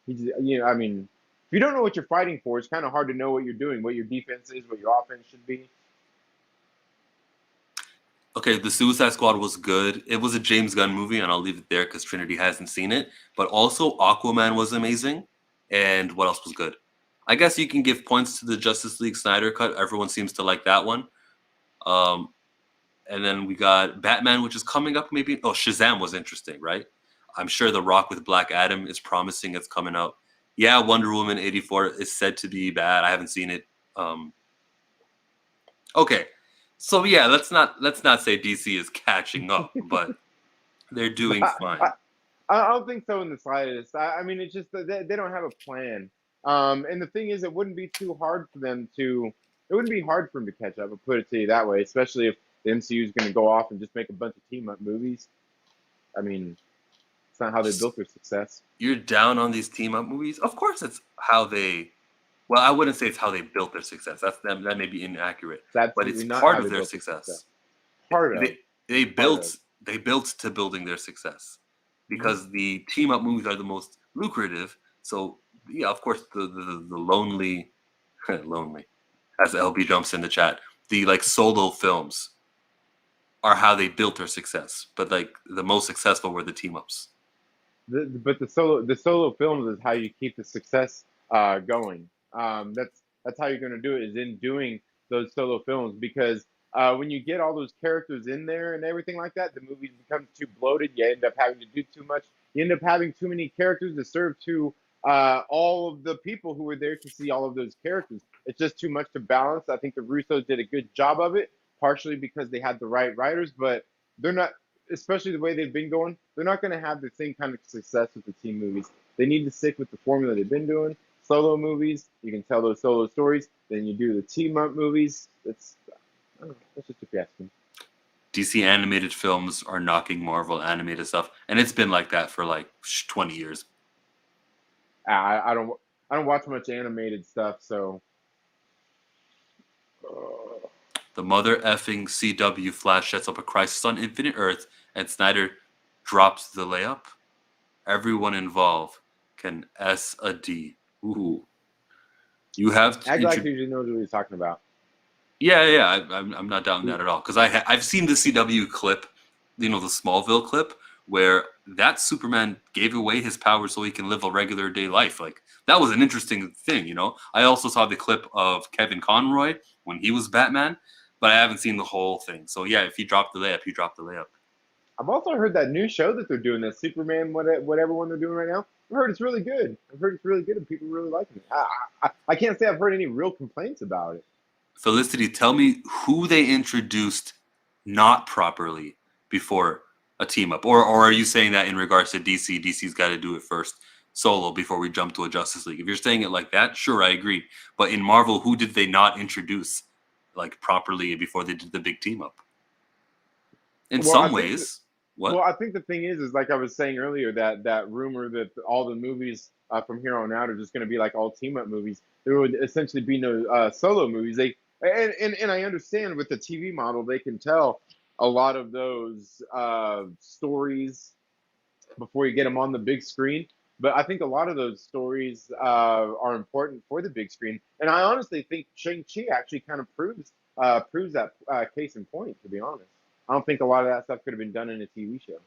Speaker 2: I mean, if you don't know what you're fighting for, it's kind of hard to know what you're doing, what your defense is, what your offense should be.
Speaker 1: Okay, the Suicide Squad was good. It was a James Gunn movie, and I'll leave it there because Trinity hasn't seen it. But also, Aquaman was amazing. And what else was good? I guess you can give points to the Justice League Snyder cut. Everyone seems to like that one. And then we got Batman, which is coming up maybe. Oh, Shazam was interesting, right? I'm sure The Rock with Black Adam is promising. It's coming out. Yeah, Wonder Woman 84 is said to be bad. I haven't seen it. Okay. So yeah, let's not say DC is catching up, but they're doing fine.
Speaker 2: I don't think so in the slightest. I mean, it's just that they don't have a plan. And the thing is, it wouldn't be too hard for them to. It wouldn't be hard for them to catch up. I'll put it to you that way. Especially if the MCU is going to go off and just make a bunch of team up movies. I mean, it's not how they built their success.
Speaker 1: You're down on these team up movies? Of course, it's how they. Well, I wouldn't say it's how they built their success. That may be inaccurate, but it's part of their success.
Speaker 2: Part of
Speaker 1: they built to building their success because the team up movies are the most lucrative. So yeah, of course, the lonely, as LB jumps in the chat, the like solo films are how they built their success. But like the most successful were the team ups.
Speaker 2: But the solo films is how you keep the success going. That's how you're going to do it, is in doing those solo films, because when you get all those characters in there and everything like that, the movie becomes too bloated. You end up having to do too much. You end up having too many characters to serve to all of the people who were there to see all of those characters. It's just too much to balance. I think the Russos did a good job of it, partially because they had the right writers, but they're not, especially the way they've been going, they're not going to have the same kind of success with the team movies. They need to stick with the formula they've been doing. Solo movies, you can tell those solo stories. Then you do the team up movies. That's just if you ask me.
Speaker 1: DC animated films are knocking Marvel animated stuff, and it's been like that for like 20 years.
Speaker 2: I don't watch much animated stuff, so
Speaker 1: The mother effing CW Flash sets up a crisis on Infinite Earth, and Snyder drops the layup. Everyone involved can S a D. Ooh. You have to
Speaker 2: Act like usually knows what he's talking about.
Speaker 1: Yeah. I'm not doubting that at all because I've seen the CW clip, the Smallville clip where that Superman gave away his power so he can live a regular day life. Like that was an interesting thing. I also saw the clip of Kevin Conroy when he was Batman, but I haven't seen the whole thing. So yeah, if he dropped the layup, he dropped the layup.
Speaker 2: I've also heard that new show that they're doing, that Superman, whatever one they're doing right now. I've heard it's really good. I've heard it's really good, and people really liking it. I can't say I've heard any real complaints about it.
Speaker 1: Felicity, tell me who they introduced not properly before a team up, or are you saying that in regards to DC? DC's got to do it first solo before we jump to a Justice League. If you're saying it like that, sure, I agree. But in Marvel, who did they not introduce like properly before they did the big team up? In some ways. What?
Speaker 2: Well, I think the thing is like I was saying earlier, that rumor that all the movies from here on out are just going to be like all team up movies. There would essentially be no solo movies. And I understand with the TV model, they can tell a lot of those stories before you get them on the big screen. But I think a lot of those stories are important for the big screen. And I honestly think Shang-Chi actually kind of proves that case in point, to be honest. I don't think a lot of that stuff could have been done in a TV show.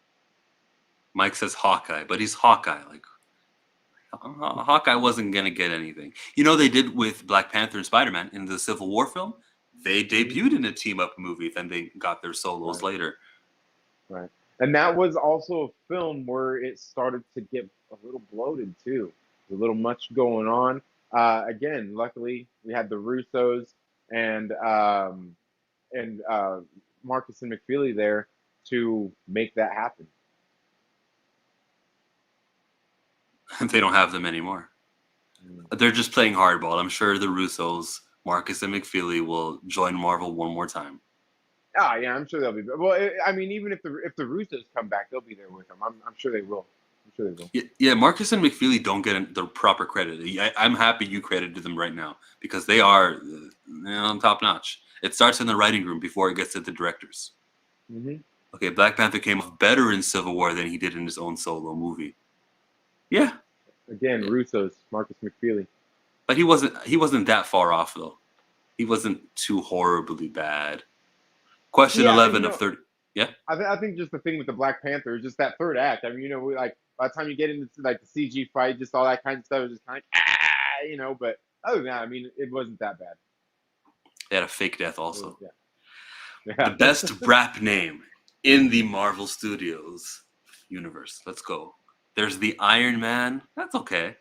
Speaker 1: Mike says Hawkeye, but he's Hawkeye. Like Hawkeye wasn't gonna get anything. They did with Black Panther and Spider-Man in the Civil War film. They debuted in a team up movie, then they got their solos later.
Speaker 2: Right. And that was also a film where it started to get a little bloated too. There's a little much going on. Again, luckily we had the Russos and Marcus and McFeely there to make that happen.
Speaker 1: They don't have them anymore. They're just playing hardball. I'm sure the Russos, Marcus and McFeely, will join Marvel one more time.
Speaker 2: Ah, yeah, I'm sure they'll be. Well, I mean, even if the Russos come back, they'll be there with them. I'm sure they will. I'm sure they will.
Speaker 1: Yeah, Marcus and McFeely don't get the proper credit. I'm happy you credited them right now because they are top notch. It starts in the writing room before it gets to the directors.
Speaker 2: Mm-hmm.
Speaker 1: Okay, Black Panther came off better in Civil War than he did in his own solo movie. Yeah.
Speaker 2: Again, Russos, Marcus McFeely.
Speaker 1: But he wasn't that far off though. He wasn't too horribly bad. Question 11 of 30. Yeah.
Speaker 2: I think just the thing with the Black Panther is just that third act. I mean, like by the time you get into like the CG fight, just all that kind of stuff is just kind of But other than that, I mean, it wasn't that bad.
Speaker 1: They had a fake death also.
Speaker 2: Yeah.
Speaker 1: The best rap name in the Marvel Studios universe. Let's go. There's the Iron Man. That's okay.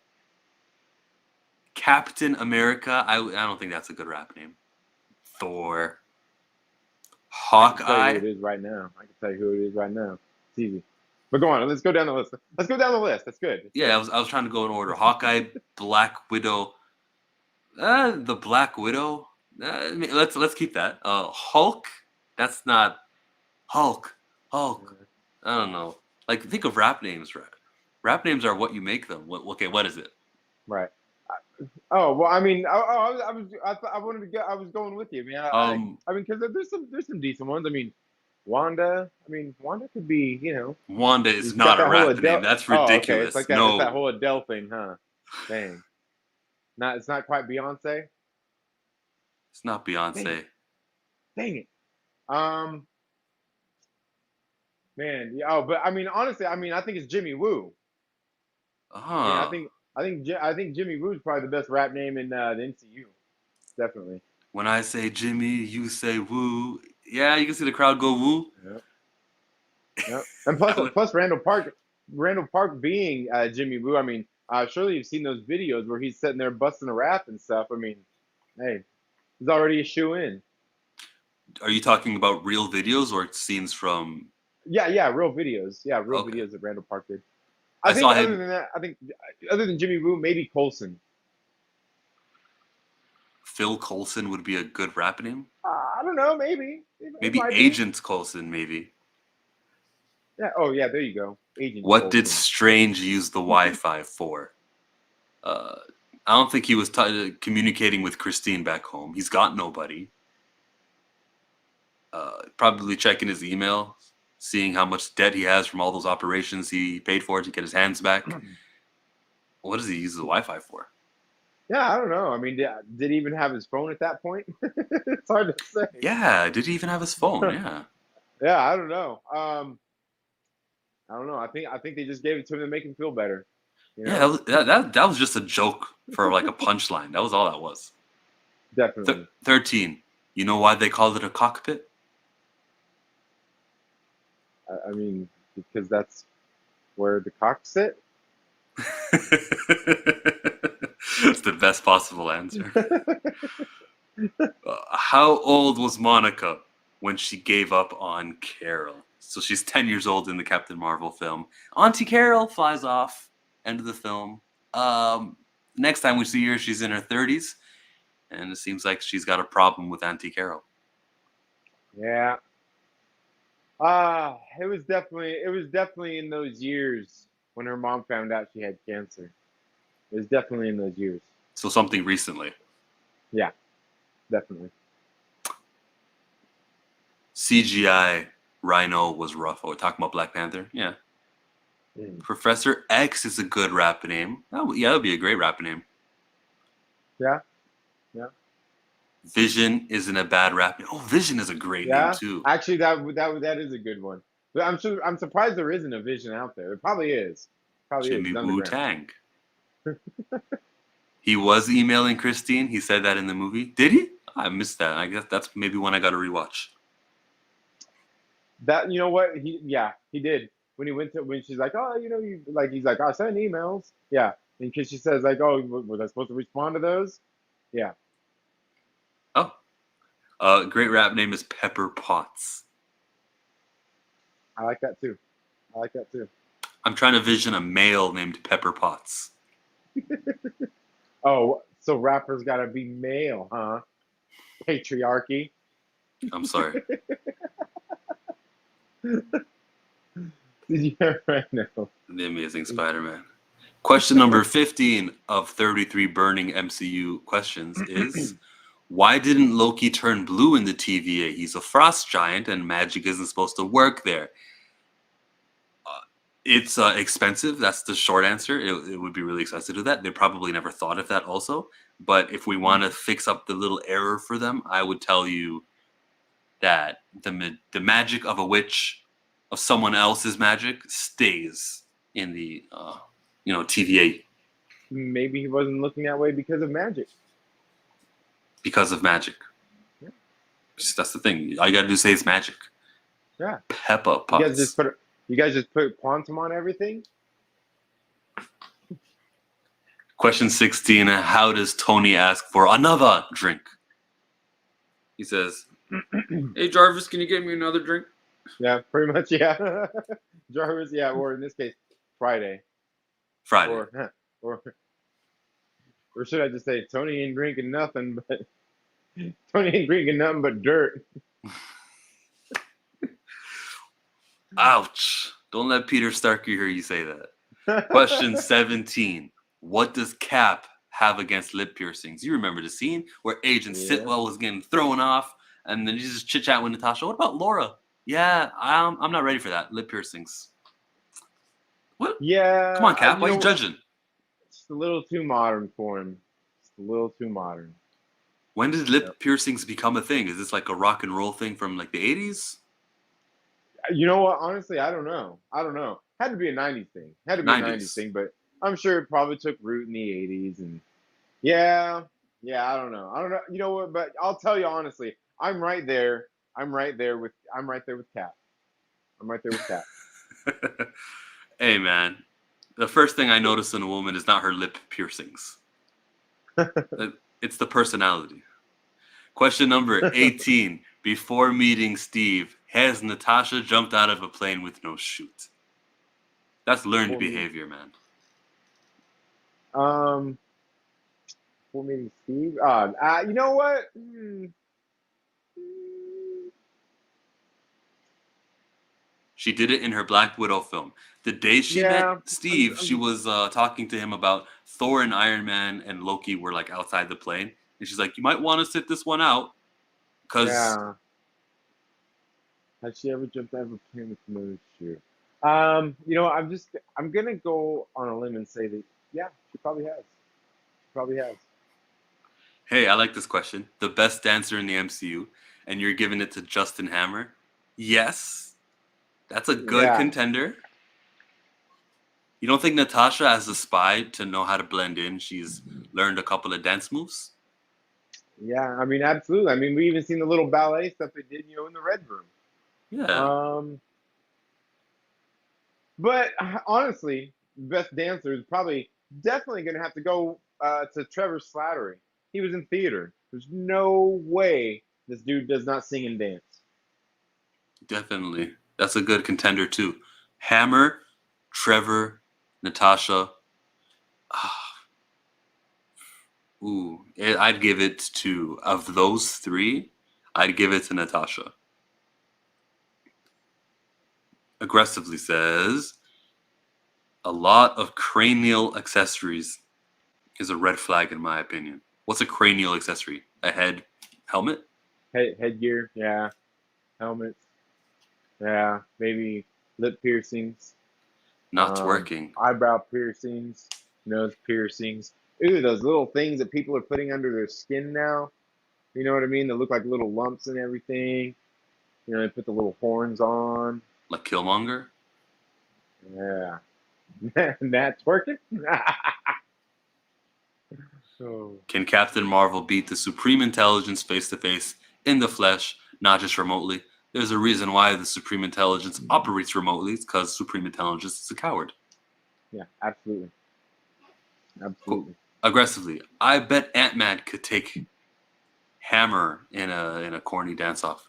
Speaker 1: Captain America. I don't think that's a good rap name. Thor. Hawkeye.
Speaker 2: I can tell you who it is right now. It's easy. But go on. Let's go down the list. That's good.
Speaker 1: I was trying to go in order. Hawkeye, Black Widow. The Black Widow. Let's keep that. Hulk. That's not Hulk. I don't know. Like think of rap names. Rap names are what you make them. What is it?
Speaker 2: Right. Oh well, I mean, I was going with you, man. I mean, because there's some decent ones. I mean, Wanda. Wanda could be,
Speaker 1: Wanda is not a rap name. That's ridiculous.
Speaker 2: Oh, okay. It's like that. It's that whole Adele thing, huh? Dang. It's not quite Beyonce.
Speaker 1: It's not Beyonce.
Speaker 2: Dang it. Man. Yeah. Oh, but I mean, honestly, I think it's Jimmy Woo. Yeah, I think Jimmy Woo is probably the best rap name in the MCU. Definitely.
Speaker 1: When I say Jimmy, you say Woo. Yeah, you can see the crowd go woo.
Speaker 2: Yep. And plus Randall Park being Jimmy Woo. I mean, surely you've seen those videos where he's sitting there busting a rap and stuff. I mean, hey, he's already a shoe in.
Speaker 1: Are you talking about real videos or scenes from?
Speaker 2: Yeah, real videos. Yeah, real videos that Randall Park did.
Speaker 1: I think
Speaker 2: other than that, other than Jimmy Woo, maybe Coulson.
Speaker 1: Phil Coulson would be a good rap name.
Speaker 2: I don't know. Maybe it
Speaker 1: Maybe
Speaker 2: might be.
Speaker 1: Agent Coleson, maybe.
Speaker 2: Yeah. Oh yeah. There you go. Agent
Speaker 1: What did
Speaker 2: Coleson.
Speaker 1: Strange use the Wi-Fi for? Uh, I don't think he was communicating with Christine back home. He's got nobody. Probably checking his email, seeing how much debt he has from all those operations he paid for to get his hands back. What does he use the Wi-Fi for?
Speaker 2: Yeah, I don't know. I mean, did he even have his phone at that point? It's hard to say.
Speaker 1: Yeah, did he even have his phone? Yeah.
Speaker 2: Yeah, I don't know. I don't know. I think they just gave it to him to make him feel better. You
Speaker 1: Yeah,
Speaker 2: know,
Speaker 1: that was just a joke for like a punchline. That was all that was.
Speaker 2: definitely.
Speaker 1: 13. You know why they called it a cockpit?
Speaker 2: I mean, because that's where the cocks sit.
Speaker 1: It's the best possible answer. How old was Monica when she gave up on Carol? So she's 10 years old in the Captain Marvel film. Auntie Carol flies off. End of the film. Next time we see her, she's in her 30s. And it seems like she's got a problem with Auntie Carol.
Speaker 2: Yeah. It was definitely in those years when her mom found out she had cancer. It was definitely in those years.
Speaker 1: So something recently.
Speaker 2: Yeah, definitely.
Speaker 1: CGI Rhino was rough. Oh, we're talking about Black Panther? Yeah.
Speaker 2: Mm.
Speaker 1: Professor X is a good rap name. Oh, yeah, that would be a great rap name.
Speaker 2: Yeah, yeah,
Speaker 1: Vision isn't a bad rap name. Oh, Vision is a great name
Speaker 2: yeah.
Speaker 1: too.
Speaker 2: Actually, that is a good one. But I'm surprised there isn't a Vision out there. There probably is. Probably is.
Speaker 1: Jimmy
Speaker 2: It's
Speaker 1: Wu
Speaker 2: underground.
Speaker 1: Tang. He was emailing Christine. He said that in the movie. Did he? I missed that. I guess that's maybe one I got to rewatch.
Speaker 2: That, you know what, he did when he went to when she's like, oh, you like, he's like, I send emails. Yeah, because she says like, oh, was I supposed to respond to those? Yeah,
Speaker 1: Oh, great rap name is Pepper Potts.
Speaker 2: I like that too. I like that too.
Speaker 1: I'm trying to vision a male named Pepper Potts.
Speaker 2: Oh, so rappers gotta be male, huh? Patriarchy.
Speaker 1: I'm sorry.
Speaker 2: Yeah, right now.
Speaker 1: The Amazing Spider-Man. Question number 15 of 33 burning MCU questions is, why didn't Loki turn blue in the TVA? He's a frost giant and magic isn't supposed to work there. It's expensive. That's the short answer. It would be really expensive to do that. They probably never thought of that also. But if we want to fix up the little error for them, I would tell you that the magic of a witch, of someone else's magic, stays in the TVA
Speaker 2: Maybe he wasn't looking that way because of magic.
Speaker 1: because of magic.
Speaker 2: Yeah.
Speaker 1: That's the thing. All you got to do is say it's magic.
Speaker 2: Yeah.
Speaker 1: Peppa
Speaker 2: You guys
Speaker 1: Potts.
Speaker 2: just put quantum on everything.
Speaker 1: Question 16. How does Tony ask for another drink? He says, hey, Jarvis, can you get me another drink?
Speaker 2: Yeah, pretty much. Yeah, Jarvis. Yeah, or in this case, Friday.
Speaker 1: Friday.
Speaker 2: Or or should I just say Tony ain't drinking nothing but Tony ain't drinking nothing but dirt.
Speaker 1: Ouch. Don't let Peter Starker hear you say that. Question 17. What does Cap have against lip piercings? You remember the scene where Agent Sitwell was getting thrown off and then he's just chit-chat with Natasha. What about Laura? Yeah, I'm not ready for that. Lip piercings. What?
Speaker 2: Yeah.
Speaker 1: Come on, Cap. Why are you judging?
Speaker 2: It's a little too modern for him. It's a little too modern.
Speaker 1: When did lip piercings become a thing? Is this like a rock and roll thing from like the 80s?
Speaker 2: You know what? Honestly, I don't know. Had to be a '90s thing. Had to be a '90s thing, but I'm sure it probably took root in the '80s. And yeah, I don't know. You know what? But I'll tell you honestly, I'm right there. I'm right there with Cap. I'm right there with Cap.
Speaker 1: Hey, man. The first thing I notice in a woman is not her lip piercings. It's the personality. Question number 18. Before meeting Steve, has Natasha jumped out of a plane with no chute? That's learned behavior, man.
Speaker 2: Before meeting Steve, you know what?
Speaker 1: She did it in her Black Widow film. The day she met
Speaker 2: Yeah,
Speaker 1: Steve, she was talking to him about Thor and Iron Man and Loki were like outside the plane, and she's like, "You might want to sit this one out, because
Speaker 2: yeah. Has she ever jumped out of a plane with no shoe? I'm gonna go on a limb and say that yeah, she probably has. She probably has.
Speaker 1: hey, I like this question. The best dancer in the MCU, and you're giving it to Justin Hammer? Yes, that's a good
Speaker 2: Yeah,
Speaker 1: contender. You don't think Natasha, as a spy, to know how to blend in, she's learned a couple of dance moves?
Speaker 2: yeah. I mean, absolutely. I mean, we even seen the little ballet stuff they did, in the red room.
Speaker 1: Yeah,
Speaker 2: Um, but honestly, best dancer is probably definitely gonna have to go to Trevor Slattery. He was in theater. There's no way this dude does not sing and dance.
Speaker 1: definitely. That's a good contender too. Hammer, Trevor, Natasha. I'd give it to, of those three, I'd give it to Natasha. Aggressively says a lot of cranial accessories is a red flag in my opinion. What's a cranial accessory? A head helmet?
Speaker 2: Headgear, yeah. Helmets, yeah. Maybe lip piercings,
Speaker 1: Not working.
Speaker 2: eyebrow piercings, nose piercings. Ooh, those little things that people are putting under their skin now. You know what I mean? They look like little lumps and everything. They put the little horns on.
Speaker 1: Like Killmonger?
Speaker 2: Yeah. That's working. Oh.
Speaker 1: Can Captain Marvel beat the Supreme Intelligence face to face in the flesh, not just remotely? There's a reason why the Supreme Intelligence operates remotely. It's because Supreme Intelligence is a coward.
Speaker 2: Yeah, absolutely.
Speaker 1: Cool.
Speaker 2: Absolutely.
Speaker 1: Aggressively, I bet Ant-Man could take Hammer in a corny dance-off.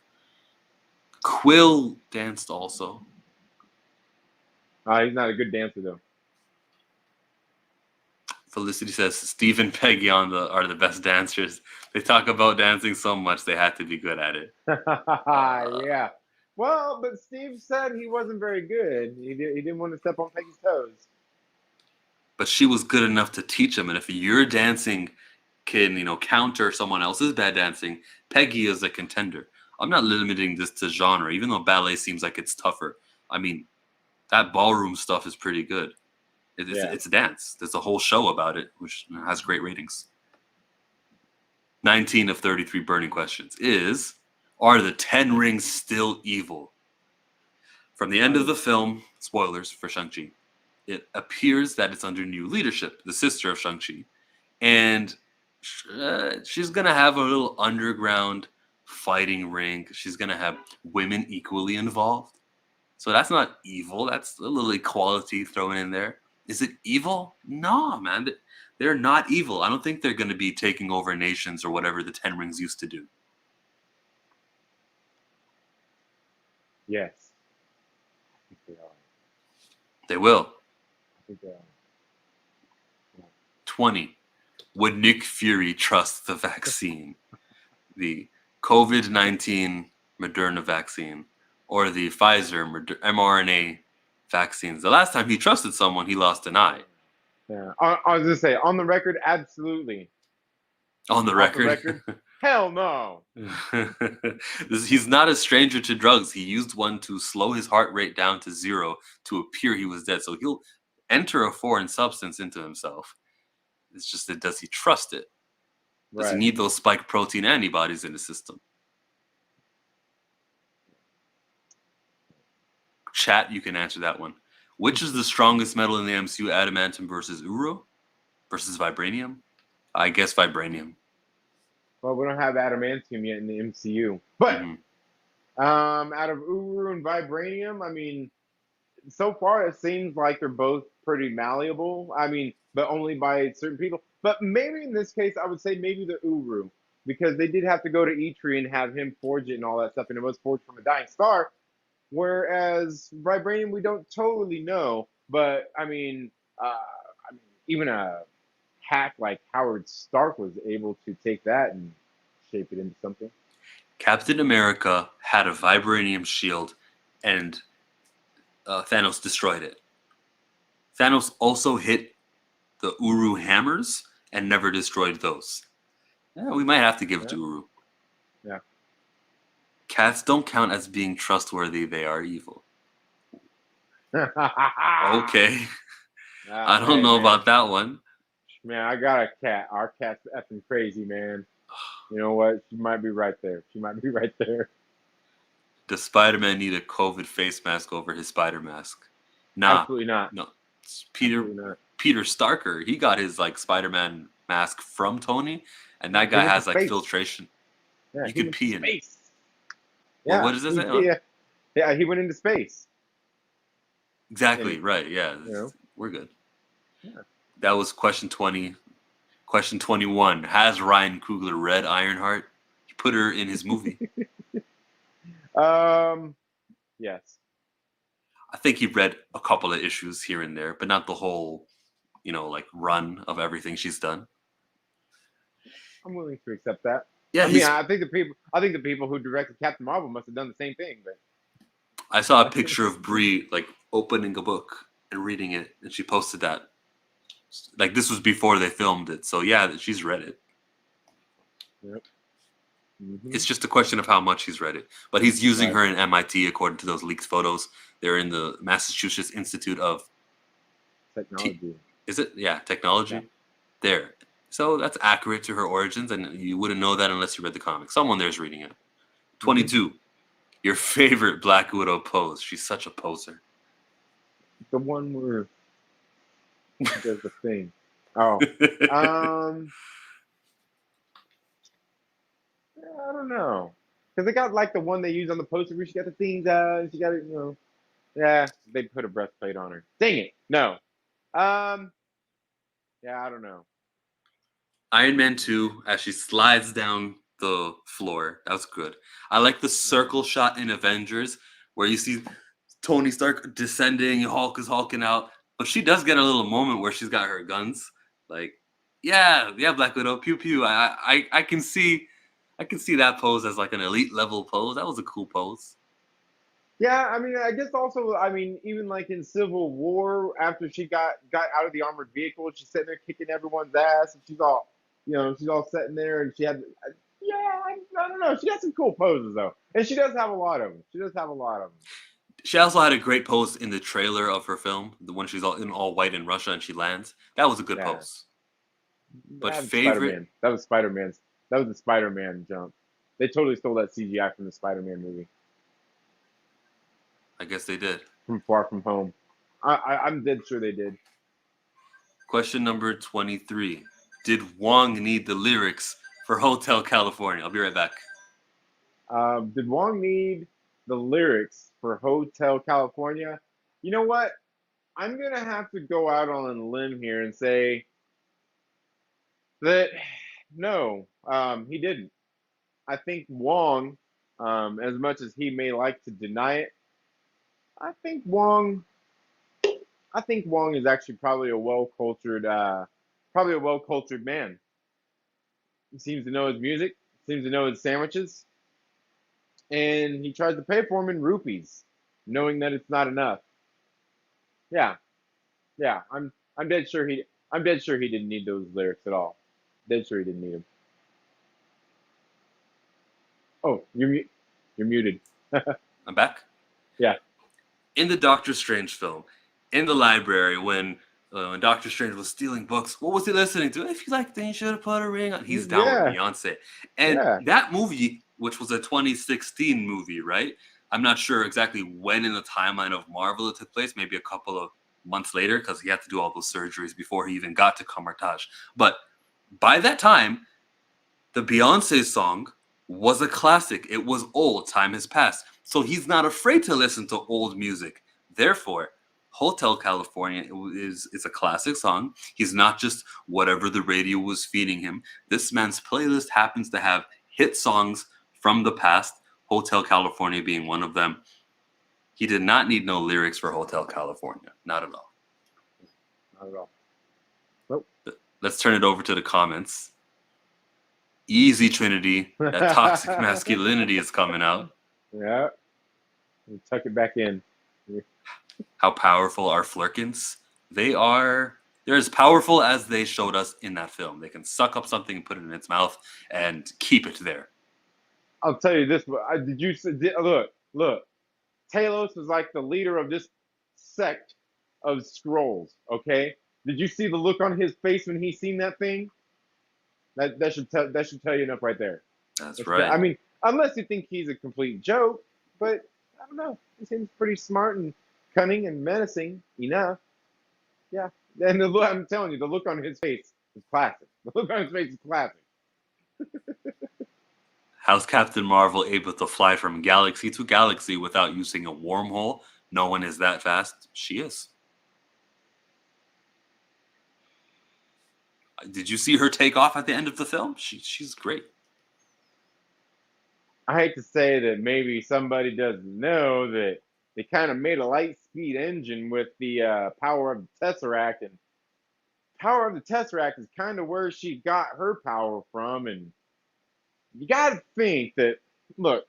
Speaker 1: Quill danced also.
Speaker 2: He's not a good dancer though.
Speaker 1: Felicity says Steve and Peggy are the best dancers. They talk about dancing so much they had to be good at it.
Speaker 2: Yeah. Well, but Steve said he wasn't very good. He didn't want to step on Peggy's toes.
Speaker 1: But she was good enough to teach him. And if your dancing can, counter someone else's bad dancing, Peggy is a contender. I'm not limiting this to genre, even though ballet seems like it's tougher. I mean, that ballroom stuff is pretty good.
Speaker 2: Yeah.
Speaker 1: It's dance. There's a whole show about it, which has great ratings. 19 of 33 burning questions is, are the 10 rings still evil? From the end of the film, spoilers for Shang-Chi, it appears that it's under new leadership, the sister of Shang-Chi. And she's going to have a little underground fighting ring. She's going to have women equally involved. So that's not evil. That's a little equality thrown in there. Is it evil? No, man. They're not evil. I don't think they're going to be taking over nations or whatever the Ten Rings used to do.
Speaker 2: Yes. I think they are.
Speaker 1: They will.
Speaker 2: I think they are.
Speaker 1: 20. Would Nick Fury trust the vaccine? The COVID-19 Moderna vaccine or the Pfizer mRNA vaccines? The last time he trusted someone, he lost an eye.
Speaker 2: Yeah. I was going to say, on the record, absolutely.
Speaker 1: On the
Speaker 2: Off the
Speaker 1: record?
Speaker 2: record? Hell no.
Speaker 1: He's not a stranger to drugs. He used one to slow his heart rate down to 0 to appear he was dead. So he'll enter a foreign substance into himself. It's just that, does he trust it? Does he need those spike protein antibodies in his system? Chat, you can answer that one. Which is the strongest metal in the MCU, adamantium versus Uro versus vibranium? I guess vibranium.
Speaker 2: Well, we don't have adamantium yet in the MCU. But out of Uru and vibranium, I mean, so far it seems like they're both pretty malleable. I mean, but only by certain people. But maybe in this case, I would say maybe the Uru, because they did have to go to Eitri and have him forge it and all that stuff, and it was forged from a dying star. Whereas vibranium, we don't totally know. But I mean, even a hack like Howard Stark was able to take that and shape it into something.
Speaker 1: Captain America had a vibranium shield, and Thanos destroyed it. Thanos also hit the Uru hammers and never destroyed those. Yeah, we might have to give it to Uru.
Speaker 2: Yeah.
Speaker 1: Cats don't count as being trustworthy. They are evil. Okay. I don't know about that one.
Speaker 2: Man, I got a cat. Our cat's effing crazy, man. You know what? She might be right there.
Speaker 1: Does Spider-Man need a COVID face mask over his spider mask? Nah.
Speaker 2: Absolutely not.
Speaker 1: No.
Speaker 2: Absolutely not.
Speaker 1: Peter Starker, he got his like Spider-Man mask from Tony, and that guy has like filtration.
Speaker 2: Yeah,
Speaker 1: you can pee in
Speaker 2: space.
Speaker 1: Well, what does this say?
Speaker 2: Yeah, he went into space.
Speaker 1: Exactly, right, yeah. We're good. Yeah. That was question 20. Question 21. Has Ryan Coogler read Ironheart? He put her in his movie.
Speaker 2: Yes.
Speaker 1: I think he read a couple of issues here and there, but not the whole, like run of everything she's done.
Speaker 2: I'm willing to accept that.
Speaker 1: Yeah,
Speaker 2: I think the people who directed Captain Marvel must have done the same thing. But
Speaker 1: I saw a picture of Brie like opening a book and reading it, and she posted that. Like this was before they filmed it, so yeah, she's read it.
Speaker 2: Yep. Mm-hmm.
Speaker 1: It's just a question of how much he's read it. But he's using her in MIT according to those leaked photos. They're in the Massachusetts Institute of
Speaker 2: Technology.
Speaker 1: Is it? Yeah, technology. Yeah. There. So that's accurate to her origins, and you wouldn't know that unless you read the comic. Someone there's reading it. 22. Mm-hmm. Your favorite Black Widow pose. She's such a poser.
Speaker 2: The one where she does the thing. Oh. I don't know. Because they got like the one they use on the poster where she got the things she got it, Yeah, they put a breastplate on her. Dang it. No. Yeah, I don't know.
Speaker 1: Iron Man 2, as she slides down the floor. That was good. I like the circle shot in Avengers where you see Tony Stark descending, Hulk is hulking out. But she does get a little moment where she's got her guns. Like, yeah, Black Widow, pew pew. I can see that pose as like an elite level pose. That was a cool pose.
Speaker 2: Yeah, I mean, I guess also, even like in Civil War, after she got out of the armored vehicle, she's sitting there kicking everyone's ass, and she's all sitting there, and she had, I don't know, she got some cool poses though, and she does have a lot of them. She
Speaker 1: also had a great pose in the trailer of her film, the one she's all in all white in Russia and she lands. That was a good pose. But favorite,
Speaker 2: that was Spider-Man's. That was the Spider-Man jump. They totally stole that CGI from the Spider-Man movie.
Speaker 1: I guess they did.
Speaker 2: From Far From Home. I'm dead sure they did.
Speaker 1: Question number 23. Did Wong need the lyrics for Hotel California? I'll be right back.
Speaker 2: Did Wong need the lyrics for Hotel California? You know what? I'm going to have to go out on a limb here and say that no, he didn't. I think Wong, as much as he may like to deny it, I think Wong is actually probably a well-cultured man. He seems to know his music, seems to know his sandwiches, and he tries to pay for them in rupees, knowing that it's not enough. Yeah, I'm dead sure he didn't need those lyrics at all. Dead sure he didn't need them. Oh, you're muted.
Speaker 1: I'm back?
Speaker 2: Yeah.
Speaker 1: In the Doctor Strange film, in the library, when Doctor Strange was stealing books, what was he listening to? If you like, then you should have put a ring on. He's down with Beyonce. And that movie, which was a 2016 movie, right? I'm not sure exactly when in the timeline of Marvel it took place, maybe a couple of months later, because he had to do all those surgeries before he even got to Kamartaj. But by that time, the Beyonce song was a classic. It was old. Time has passed. So he's not afraid to listen to old music. Therefore, Hotel California is a classic song. He's not just whatever the radio was feeding him. This man's playlist happens to have hit songs from the past, Hotel California being one of them. He did not need no lyrics for Hotel California. Not at all.
Speaker 2: Not at all. Nope.
Speaker 1: Let's turn it over to the comments. Easy, Trinity. That toxic masculinity is coming out.
Speaker 2: Yeah. Tuck it back in.
Speaker 1: how powerful are Flurkins? They're as powerful as they showed us in that film. They can suck up something and put it in its mouth and keep it there.
Speaker 2: I'll tell you this. Did you look? Talos was like the leader of this sect of Skrulls. Okay. Did you see the look on his face when he seen that thing? That should tell you enough right there.
Speaker 1: That's right.
Speaker 2: I mean, unless you think he's a complete joke, but I don't know. He seems pretty smart and cunning and menacing enough. Yeah. And the look, I'm telling you, the look on his face is classic. The look on his face is classic.
Speaker 1: How's Captain Marvel able to fly from galaxy to galaxy without using a wormhole? No one is that fast. She is. Did you see her take off at the end of the film? She's great.
Speaker 2: I hate to say that maybe somebody doesn't know that they kind of made a light speed engine with the power of the Tesseract, and power of the Tesseract is kind of where she got her power from. And you got to think that, look,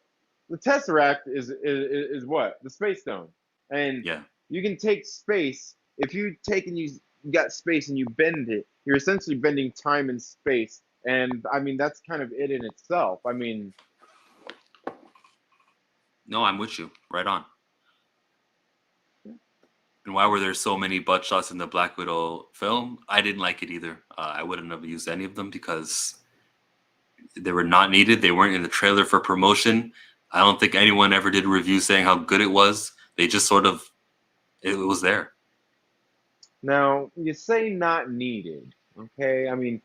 Speaker 2: the Tesseract is what? The Space Stone. And
Speaker 1: Yeah.
Speaker 2: you can take space. If you take and you got space and you bend it, you're essentially bending time and space. And I mean, that's kind of it in itself. I mean,
Speaker 1: No, I'm with you. Right on. And why were there so many butt shots in the Black Widow film? I didn't like it either. I wouldn't have used any of them because they were not needed. They weren't in the trailer for promotion. I don't think anyone ever did a review saying how good it was. They just sort of, it was there.
Speaker 2: now you say not needed, okay? I mean,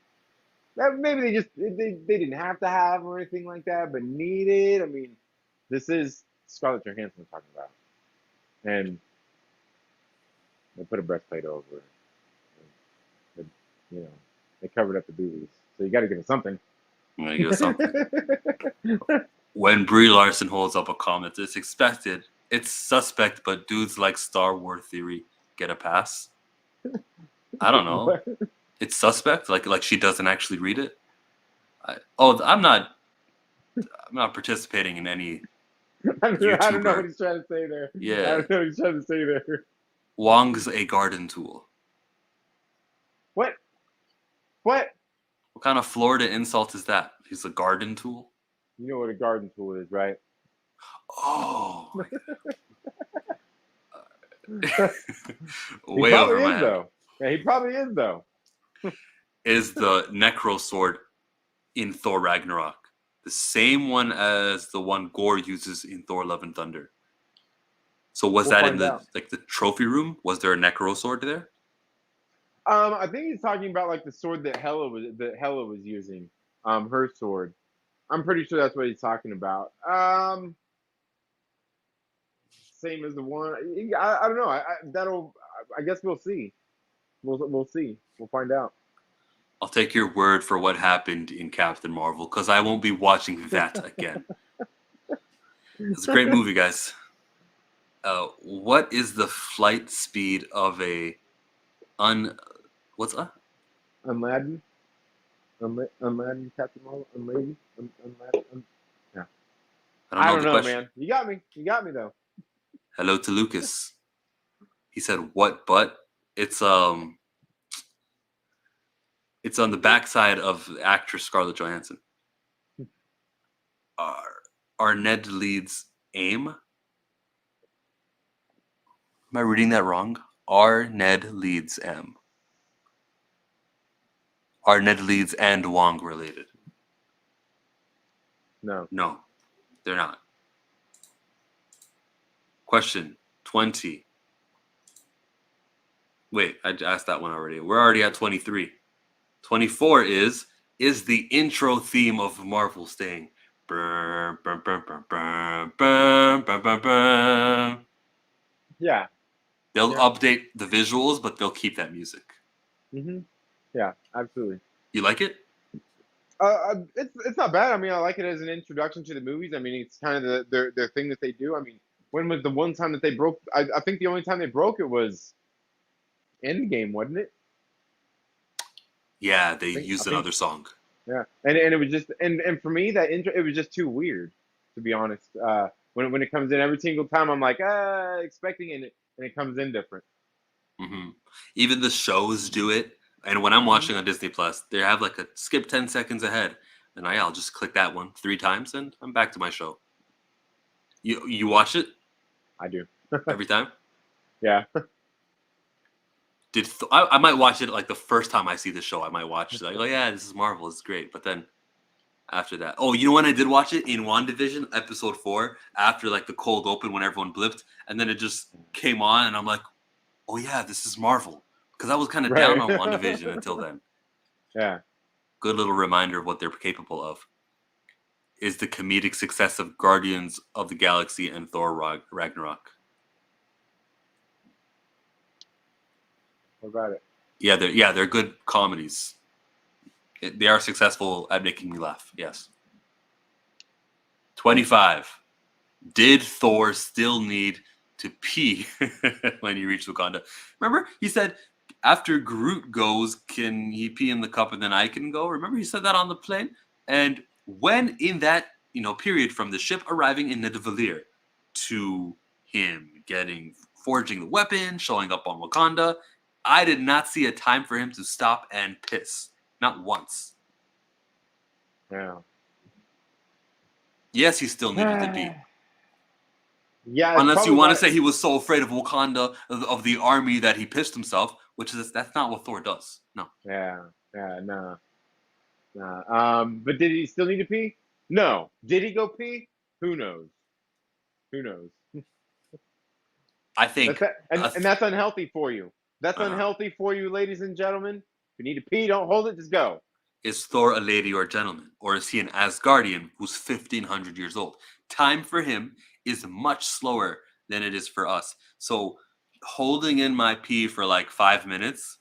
Speaker 2: maybe they didn't have to have or anything like that, but needed. I mean, this is Scarlett Johansson we're talking about, and they put a breastplate over it. But, you know, they covered up the boobies, so you got to give it something.
Speaker 1: I'm gonna give it something. When Brie Larson holds up a comment, it's expected. It's suspect, but dudes like Star Wars theory get a pass. I don't know.
Speaker 2: What?
Speaker 1: It's suspect, like she doesn't actually read it. I'm not participating in any
Speaker 2: I don't know what
Speaker 1: YouTuber.
Speaker 2: he's trying to say there. I
Speaker 1: Yeah,
Speaker 2: don't know what he's trying to say there.
Speaker 1: Wong's a garden tool.
Speaker 2: What? What?
Speaker 1: What kind of Florida insult is that? He's a garden tool.
Speaker 2: You know what a garden tool is, right?
Speaker 1: Oh,
Speaker 2: He
Speaker 1: way
Speaker 2: probably
Speaker 1: over my
Speaker 2: is
Speaker 1: head.
Speaker 2: though. Yeah, he probably is though.
Speaker 1: Is the Necro sword in Thor Ragnarok the same one as the one Gore uses in Thor: Love and Thunder? So was
Speaker 2: We'll
Speaker 1: that in
Speaker 2: find
Speaker 1: the
Speaker 2: out.
Speaker 1: like the trophy room? Was there a Necro sword there?
Speaker 2: I think he's talking about like the sword that Hela was using. Her sword. I'm pretty sure that's what he's talking about. Same as the one. I don't know. I guess we'll see. We'll see. We'll find out.
Speaker 1: I'll take your word for what happened in Captain Marvel because I won't be watching that again. It's a great movie, guys. What is the flight speed of a what's that?
Speaker 2: Unladen, Unladen, Captain Marvel, Unladen, Unladen. Yeah. I don't
Speaker 1: the
Speaker 2: know,
Speaker 1: question.
Speaker 2: man. You got me. You got me though.
Speaker 1: Hello to Lucas. He said, "What? But it's it's on the backside of actress Scarlett Johansson. Are Ned Leeds aim? Am I reading that wrong? Are Ned Leeds M? Are Ned Leeds and Wong related?
Speaker 2: No.
Speaker 1: No, they're not. Question 20. Wait, I asked that one already. We're already at 23. 24 is the intro theme of Marvel staying? Burr, burr, burr, burr, burr, burr, burr, burr, burr.
Speaker 2: Yeah.
Speaker 1: They'll
Speaker 2: Yeah.
Speaker 1: update the visuals, but they'll keep that music.
Speaker 2: Yeah. Absolutely.
Speaker 1: You like it?
Speaker 2: It's not bad. I mean, I like it as an introduction to the movies. I mean, it's kind of their thing that they do. I mean, when was the one time that they broke? I think the only time they broke it was Endgame, wasn't it?
Speaker 1: Yeah, they
Speaker 2: I
Speaker 1: used
Speaker 2: think
Speaker 1: another song.
Speaker 2: yeah. And it was just and for me that intro it was just too weird, to be honest. When it comes in every single time I'm like expecting, and and it comes in different.
Speaker 1: Mm-hmm. Even the shows do it. And when I'm watching on Disney Plus, they have like a skip 10 seconds ahead. And I'll just click that one 3 times and I'm back to my show. You watch it
Speaker 2: I do.
Speaker 1: every time?
Speaker 2: Yeah.
Speaker 1: I might watch it like the first time I see the show. I might watch it like, oh yeah, this is Marvel, it's great. But then after that, oh, you know when I did watch it in WandaVision episode 4 after like the cold open when everyone blipped, and then it just came on, and I'm like, oh yeah, this is Marvel, because I was kind of down on WandaVision until then.
Speaker 2: Yeah.
Speaker 1: Good little reminder of what they're capable of. Is the comedic success of Guardians of the Galaxy and Thor Ragnarok.
Speaker 2: What about it?
Speaker 1: Yeah, they're good comedies. They are successful at making me laugh. Yes. 25. Did Thor still need to pee when he reached Wakanda? Remember, he said after Groot goes, can he pee in the cup and then I can go? Remember, he said that on the plane. And when in that period from the ship arriving in Nidavellir to him forging the weapon, showing up on Wakanda, I did not see a time for him to stop and piss. Not once.
Speaker 2: Yeah.
Speaker 1: Yes, he still needed to pee.
Speaker 2: Yeah.
Speaker 1: Unless you want to say he was so afraid of Wakanda, of the army, that he pissed himself, that's not what Thor does. No.
Speaker 2: Yeah. Nah. But did he still need to pee? No. Did he go pee? Who knows?
Speaker 1: I think,
Speaker 2: and that's unhealthy for you. That's unhealthy for you, ladies and gentlemen. If you need to pee, don't hold it. Just go.
Speaker 1: Is Thor a lady or a gentleman? Or is he an Asgardian who's 1,500 years old? Time for him is much slower than it is for us. So holding in my pee for like 5 minutes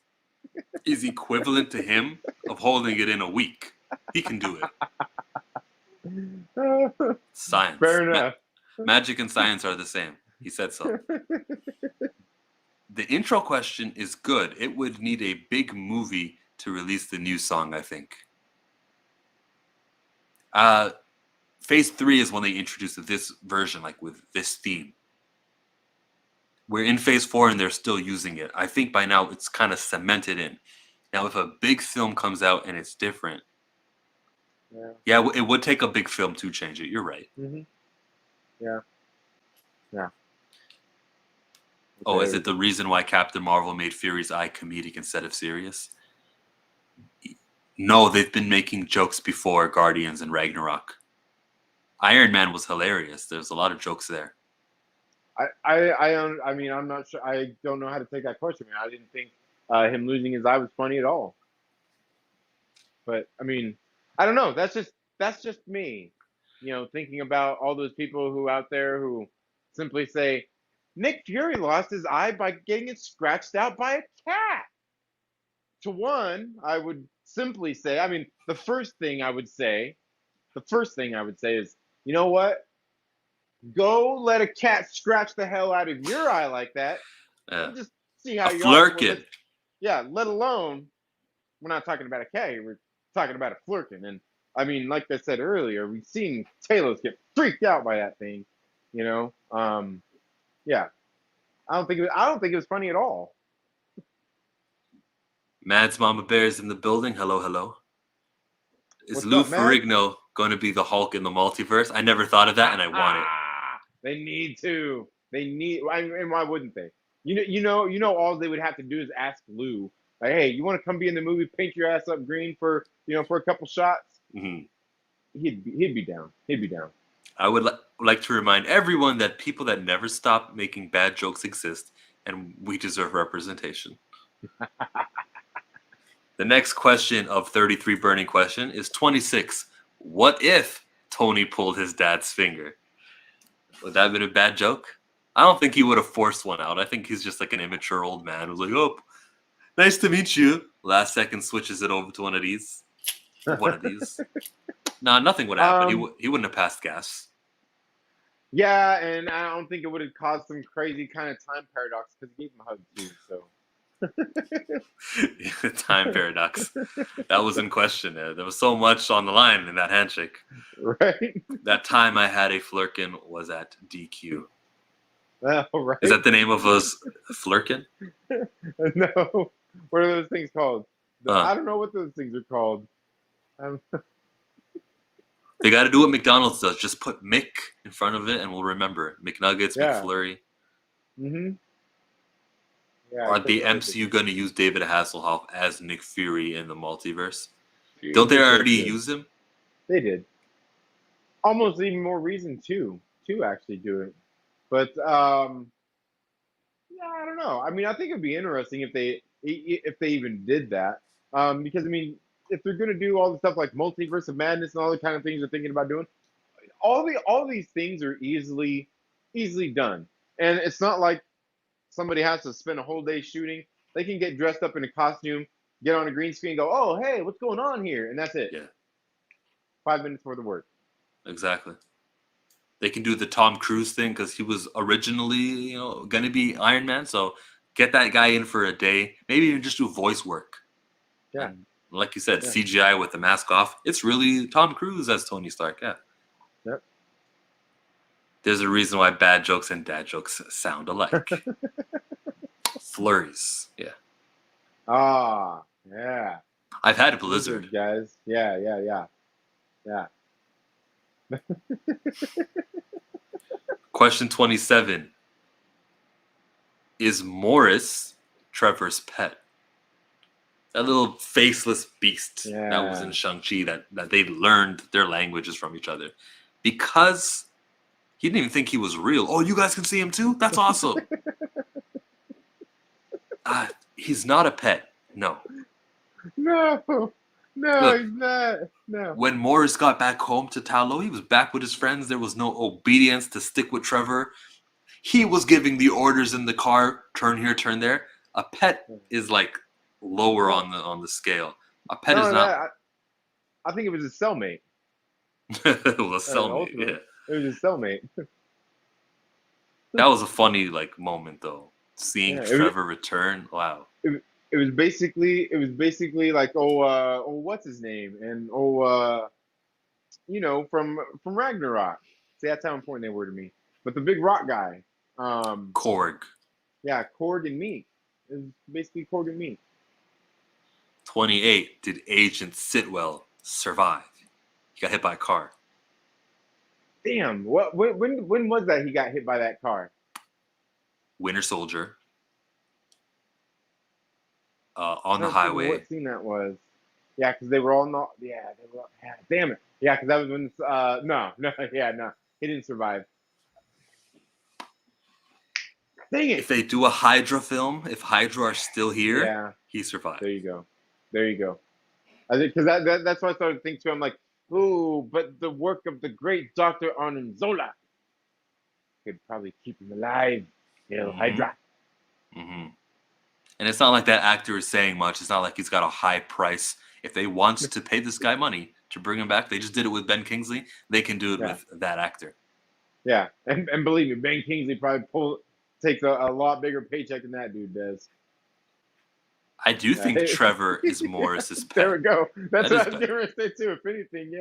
Speaker 1: is equivalent to him of holding it in a week. He can do it. Science.
Speaker 2: Fair enough.
Speaker 1: Magic and science are the same. He said so. The intro question is good. It would need a big movie to release the new song, I think. Phase 3 is when they introduced this version, like with this theme. We're in Phase 4 and they're still using it. I think by now it's kind of cemented in. Now, if a big film comes out and it's different, yeah, it would take a big film to change it. You're right.
Speaker 2: Mm-hmm. Yeah.
Speaker 1: Oh, is it the reason why Captain Marvel made Fury's eye comedic instead of serious? No, they've been making jokes before Guardians and Ragnarok. Iron Man was hilarious. There's a lot of jokes there.
Speaker 2: I mean, I'm not sure. I don't know how to take that question. I didn't think him losing his eye was funny at all. But I mean, I don't know. That's just me. Thinking about all those people who out there who simply say, Nick Fury lost his eye by getting it scratched out by a cat. To one, I would simply say, I mean, the first thing I would say is, you know what? Go let a cat scratch the hell out of your eye like that. And just see how you are. Yeah, let alone, we're not talking about a cat here. We're talking about a flirkin. And I mean, like I said earlier, we've seen Talos get freaked out by that thing. Yeah. I don't think it was funny at all.
Speaker 1: Mads Mama Bear is in the building. Hello. Is Lou Ferrigno going to be the Hulk in the multiverse? I never thought of that, and I want it.
Speaker 2: They need to. And why wouldn't they? You know, all they would have to do is ask Lou, like, hey, you want to come be in the movie? Paint your ass up green for a couple shots.
Speaker 1: Mm-hmm.
Speaker 2: He'd be down.
Speaker 1: I would like to remind everyone that people that never stop making bad jokes exist, and we deserve representation. The next question of 33 burning question is 26. What if Tony pulled his dad's finger? Would that have been a bad joke? I don't think he would have forced one out. I think he's just like an immature old man who's like, oh, nice to meet you. Last second switches it over to one of these. Nah, nothing would happen. He wouldn't have passed gas.
Speaker 2: Yeah, and I don't think it would have caused some crazy kind of time paradox because he gave him a hug too. So
Speaker 1: time paradox. That was in question. There was so much on the line in that handshake.
Speaker 2: Right.
Speaker 1: That time I had a flirkin was at DQ.
Speaker 2: Oh, right.
Speaker 1: Is that the name of a flirkin?
Speaker 2: No. What are those things called?
Speaker 1: Uh,
Speaker 2: I don't know what those things are called. Um,
Speaker 1: they got to do what McDonald's does. Just put Mick in front of it, and we'll remember it. McNuggets,
Speaker 2: yeah.
Speaker 1: McFlurry.
Speaker 2: Mm-hmm. Yeah,
Speaker 1: Are
Speaker 2: except
Speaker 1: the
Speaker 2: for other things.
Speaker 1: MCU going to use David Hasselhoff as Nick Fury in the multiverse? Don't they
Speaker 2: They sure
Speaker 1: already
Speaker 2: should.
Speaker 1: use him?
Speaker 2: They did. Almost even more reason to actually do it. But yeah, I don't know. I mean, I think it'd be interesting if they even did that. Because I mean, if they're gonna do all the stuff like multiverse of madness and all the kind of things they're thinking about doing, all these things are easily done. And it's not like somebody has to spend a whole day shooting. They can get dressed up in a costume, get on a green screen, go, oh hey, what's going on here? And that's it.
Speaker 1: Yeah,
Speaker 2: 5 minutes worth of work.
Speaker 1: exactly. They can do the Tom Cruise thing because he was originally, going to be Iron Man. So get that guy in for a day. Maybe even just do voice work.
Speaker 2: Yeah,
Speaker 1: And like you said,
Speaker 2: yeah.
Speaker 1: CGI with the mask off. It's really Tom Cruise as Tony Stark. Yeah.
Speaker 2: Yep.
Speaker 1: There's a reason why bad jokes and dad jokes sound alike. Flurries. Yeah.
Speaker 2: Ah, yeah.
Speaker 1: I've had a
Speaker 2: Blizzard,
Speaker 1: blizzard.
Speaker 2: guys. Yeah.
Speaker 1: Question 27. Is Morris Trevor's pet? That little faceless beast that was in
Speaker 2: Yeah.
Speaker 1: Shang-Chi that they learned their languages from each other. Because he didn't even think he was real. Oh, you guys can see him too? That's awesome. He's not a pet. No.
Speaker 2: No, no,
Speaker 1: Look,
Speaker 2: he's not. No.
Speaker 1: when Morris got back home to Talo, he was back with his friends. There was no obedience to stick with Trevor. He was giving the orders in the car, turn here, turn there. A pet is like lower
Speaker 2: Well,
Speaker 1: on the scale. A pet
Speaker 2: not
Speaker 1: is
Speaker 2: only
Speaker 1: not.
Speaker 2: that, I think it was his cellmate.
Speaker 1: Well, a cellmate, yeah.
Speaker 2: Ultimately, it was his cellmate.
Speaker 1: That was a funny like moment though. Seeing
Speaker 2: Yeah,
Speaker 1: Trevor return. Wow.
Speaker 2: it was basically like what's his name and from Ragnarok. See, that's how important they were to me. But the big rock guy, um,
Speaker 1: Korg.
Speaker 2: yeah, Korg and Meek. It was basically Korg and Meek.
Speaker 1: 28. Did Agent Sitwell survive? He got hit by a car.
Speaker 2: Damn, when was that he got hit by that car?
Speaker 1: Winter Soldier. On the
Speaker 2: Trying to think of
Speaker 1: highway.
Speaker 2: what scene that was. Yeah, because they were all not. Yeah, they were. Yeah, damn it. Yeah, because that was when. No, yeah, no, he didn't survive. Dang
Speaker 1: If
Speaker 2: it.
Speaker 1: they do a Hydra film, if Hydra are still here,
Speaker 2: Yeah,
Speaker 1: he survived.
Speaker 2: there you go. There you go. I think because that's what I started to think too. I'm like, ooh, but the work of the great Doctor Arnim could probably keep him alive. Hail
Speaker 1: Mm-hmm.
Speaker 2: Hydra.
Speaker 1: Mm-hmm. And it's not like that actor is saying much. It's not like he's got a high price. If they want to pay this guy money to bring him back, they just did it with Ben Kingsley. They can do it
Speaker 2: Yeah,
Speaker 1: with that actor.
Speaker 2: yeah, and believe me, Ben Kingsley probably takes a lot bigger paycheck than that dude does.
Speaker 1: I do
Speaker 2: Yeah.
Speaker 1: think Trevor is Morris's
Speaker 2: There
Speaker 1: pet.
Speaker 2: we go. That's
Speaker 1: That is
Speaker 2: what I was
Speaker 1: pet.
Speaker 2: going to say too. If anything,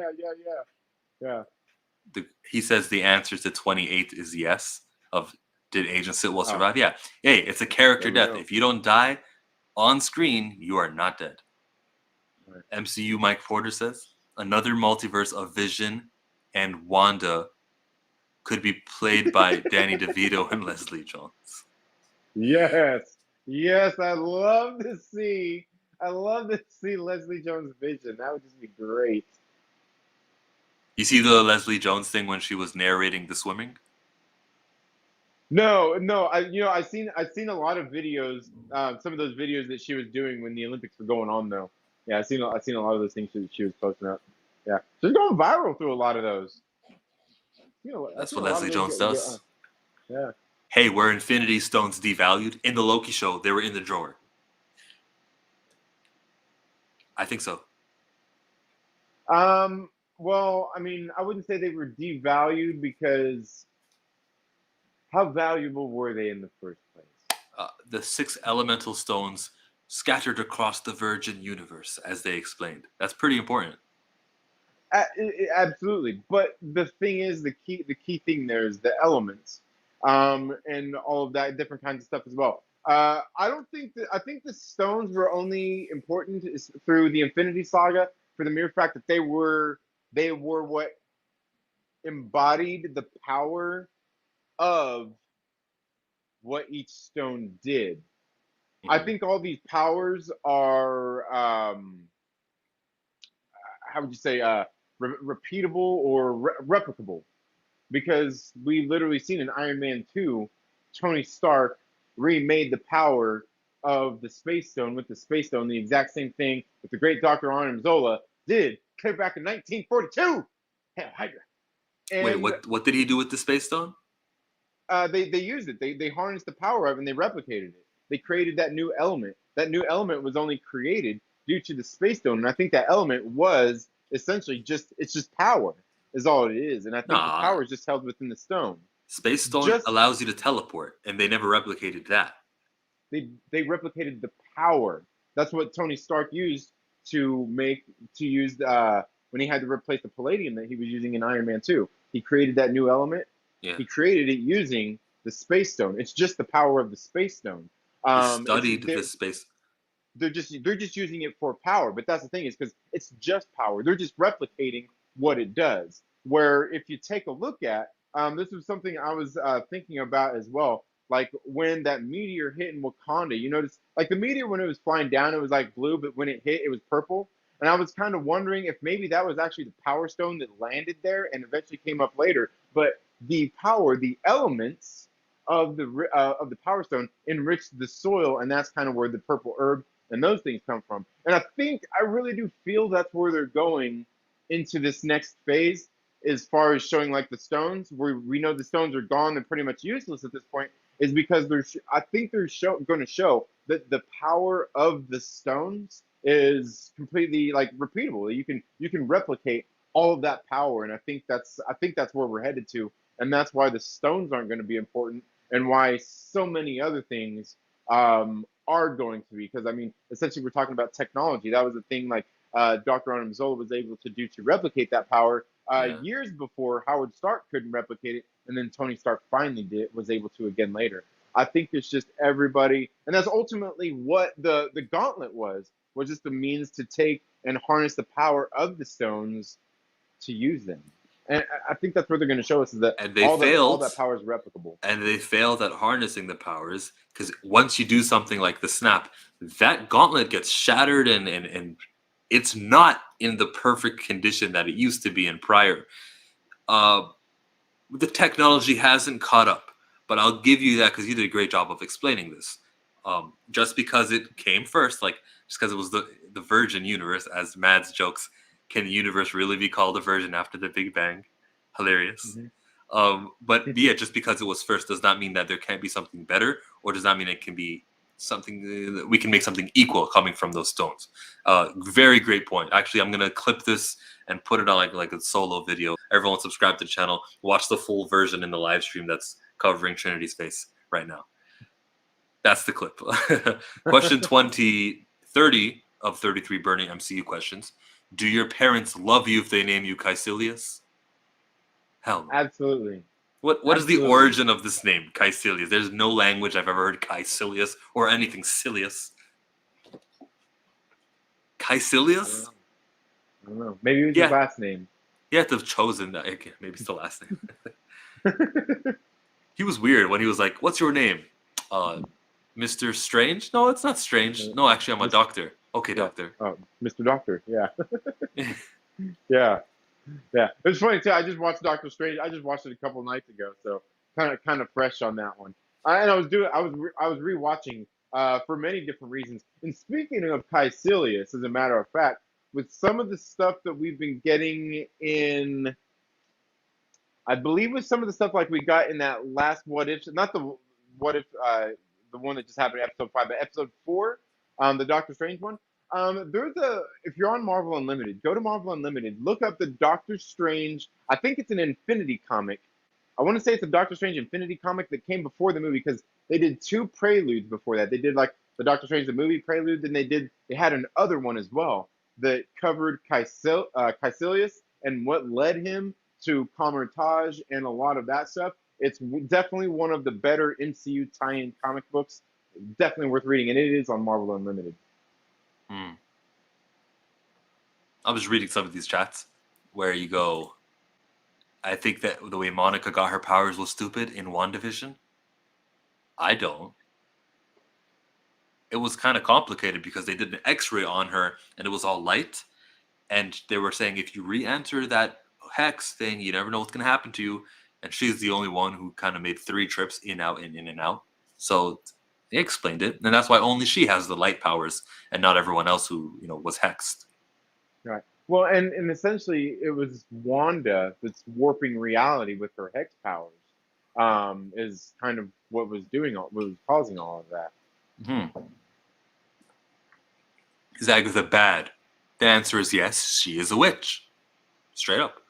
Speaker 2: yeah.
Speaker 1: He says the answer to 28 is yes. Of did Agent Sitwell
Speaker 2: Oh,
Speaker 1: survive? Yeah. Hey, it's a character
Speaker 2: there we
Speaker 1: death.
Speaker 2: go.
Speaker 1: If you don't die on screen, you are not dead.
Speaker 2: Right.
Speaker 1: MCU Mike Porter says another multiverse of Vision and Wanda could be played by Danny DeVito and Leslie Jones.
Speaker 2: Yes, I love to see Leslie Jones' Vision. That would just be great.
Speaker 1: You see the Leslie Jones thing when she was narrating the swimming?
Speaker 2: No, I've seen a lot of videos, some of those videos that she was doing when the Olympics were going on though. Yeah, I've seen a lot of those things that she was posting up. Yeah, she's going viral through a lot of those. I've
Speaker 1: That's
Speaker 2: seen
Speaker 1: what
Speaker 2: a lot of
Speaker 1: Leslie
Speaker 2: those
Speaker 1: Jones does.
Speaker 2: yeah.
Speaker 1: Hey, were Infinity Stones devalued? In the Loki show, they were in the drawer. I think so.
Speaker 2: Well, I mean, I wouldn't say they were devalued because how valuable were they in the first place?
Speaker 1: The 6 elemental stones scattered across the Virgin universe, as they explained. That's pretty important.
Speaker 2: Absolutely, but the thing is, the key thing there is the elements. and all of that different kinds of stuff as well. I don't think that I think the stones were only important through the Infinity Saga for the mere fact that they were what embodied the power of what each stone did. I
Speaker 1: Mhm.
Speaker 2: think all these powers are how would you say repeatable or replicable because we literally seen in Iron Man 2 Tony Stark remade the power of the Space Stone with the Space Stone, the exact same thing that the great Dr. Arnim Zola did clear back in 1942. Hell, Hydra.
Speaker 1: Wait,
Speaker 2: And
Speaker 1: what did he do with the space stone?
Speaker 2: they used it. They harnessed the power of it and they replicated it. They created that new element. That new element was only created due to the space stone, and I think that element was essentially just power is all it is, and I think the
Speaker 1: Nah,
Speaker 2: power is just held within the stone.
Speaker 1: space stone
Speaker 2: Just
Speaker 1: allows you to teleport, and they never replicated that.
Speaker 2: they replicated the power. That's what Tony Stark used to make to use when he had to replace the palladium that he was using in Iron Man 2. He created that new element.
Speaker 1: Yeah,
Speaker 2: He created it using the space stone. It's just the power of the space stone.
Speaker 1: he
Speaker 2: It's
Speaker 1: studied the space.
Speaker 2: they're just using it for power. But that's the thing is because it's just power. They're just replicating what it does. Where if you take a look at this was something I was thinking about as well. Like when that meteor hit in Wakanda, you notice like the meteor when it was flying down, it was like blue, but when it hit, it was purple. And I was kind of wondering if maybe that was actually the power stone that landed there and eventually came up later. But the power, the elements of the power stone enriched the soil, and that's kind of where the purple herb and those things come from. And I really do feel that's where they're going into this next phase as far as showing like the stones, where we know the stones are gone and pretty much useless at this point, is because I think they're going to show that the power of the stones is completely like repeatable. You can replicate all of that power, and I think that's where we're headed to, and that's why the stones aren't going to be important, and why so many other things are going to be. Because I mean, essentially, we're talking about technology. That was the thing, like Dr. Arnim Zola was able to do to replicate that power
Speaker 1: Yeah,
Speaker 2: years before Howard Stark couldn't replicate it, and then Tony Stark finally was able to again later. I think it's just everybody, and that's ultimately what the gauntlet was just the means to take and harness the power of the stones to use them. And I think that's what they're going to show us is that
Speaker 1: and they
Speaker 2: all that
Speaker 1: failed,
Speaker 2: power is replicable.
Speaker 1: and they failed at harnessing the powers because once you do something like the snap, that gauntlet gets shattered, and it's not in the perfect condition that it used to be in prior. Uh, the technology hasn't caught up, but I'll give you that because you did a great job of explaining this. Just because it came first, like just because it was the Virgin universe, as Mads jokes, can the universe really be called a virgin after the Big Bang? Hilarious.
Speaker 2: Mm-hmm.
Speaker 1: But yeah, just because it was first does not mean that there can't be something better, or does not mean it can be something that we can make something equal coming from those stones. Very great point. Actually, I'm gonna clip this and put it on like a solo video. Everyone subscribe to the channel. Watch the full version in the live stream that's covering Trinity's face right now. That's the clip. Question 2030 of 33 burning MCU questions. Do your parents love you if they name you Caecilius? Hell no.
Speaker 2: Absolutely,
Speaker 1: What is the
Speaker 2: absolutely.
Speaker 1: origin of this name, Caecilius? There's no language I've ever heard Caecilius or anything Silius.
Speaker 2: I don't
Speaker 1: Caecilius?
Speaker 2: know. I don't know. Maybe it was his
Speaker 1: Yeah,
Speaker 2: last name.
Speaker 1: he had to have chosen that. Okay, maybe it's the last name. He was weird when he was like, "What's your name?" Uh, Mr. Strange? No, it's not Strange. No, actually, I'm a
Speaker 2: Miss,
Speaker 1: doctor. Okay,
Speaker 2: yeah.
Speaker 1: doctor.
Speaker 2: Oh, Mr. Doctor. Yeah. Yeah. Yeah. It was funny too. I just watched Doctor Strange. I just watched it a couple nights ago, so kind of fresh on that one. And I was rewatching for many different reasons. And speaking of Caecilius, as a matter of fact, with some of the stuff that we've been getting in, I believe with some of the stuff like we got in that last What If, not the What If, the one that just happened in episode 5, but episode 4, the Doctor Strange one. If you're on Marvel Unlimited, go to Marvel Unlimited, look up the Doctor Strange. I think it's an Infinity comic. I want to say it's a Doctor Strange Infinity comic that came before the movie because they did two preludes before that. They did like the Doctor Strange the movie prelude, then they had an other one as well that covered Caecilius and what led him to Camertage and a lot of that stuff. It's definitely one of the better MCU tie-in comic books. Definitely worth reading, and it is on Marvel Unlimited.
Speaker 1: Hmm. I was reading some of these chats where you go, I think that the way Monica got her powers was stupid in WandaVision. I don't. It was kind of complicated because they did an X-ray on her and it was all light, and they were saying if you re-enter that hex thing, you never know what's gonna happen to you. And she's the only one who kind of made 3 trips in, out, in and out. So they explained it, and that's why only she has the light powers and not everyone else who was hexed.
Speaker 2: Right. Well, and essentially it was Wanda that's warping reality with her hex powers. Is kind of what was causing all of that.
Speaker 1: Hmm. Is Agatha bad? The answer is yes. She is a witch, straight up.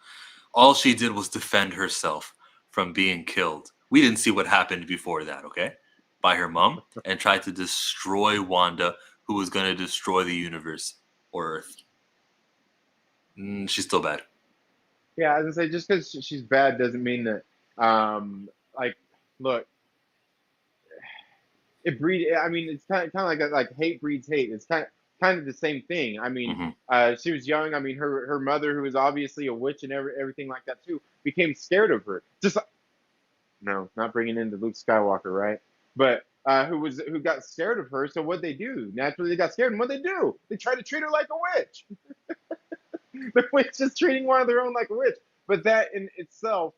Speaker 1: All she did was defend herself from being killed. We didn't see what happened before that, okay? By her mom, and tried to destroy Wanda, who was going to destroy the universe or Earth. She's still bad.
Speaker 2: Yeah, as I say, just because she's bad doesn't mean that. Like, look, it breed. I mean, it's kind of like hate breeds hate. It's kind of the same thing. I mean,
Speaker 1: Hmm.
Speaker 2: she was young. I mean, her mother, who was obviously a witch and everything like that too, became scared of her. Just no, not bringing in the Luke Skywalker, right? But who got scared of her. So what they do? Naturally, they got scared, and what they do? They try to treat her like a witch. The witch is treating one of their own like a witch. But that in itself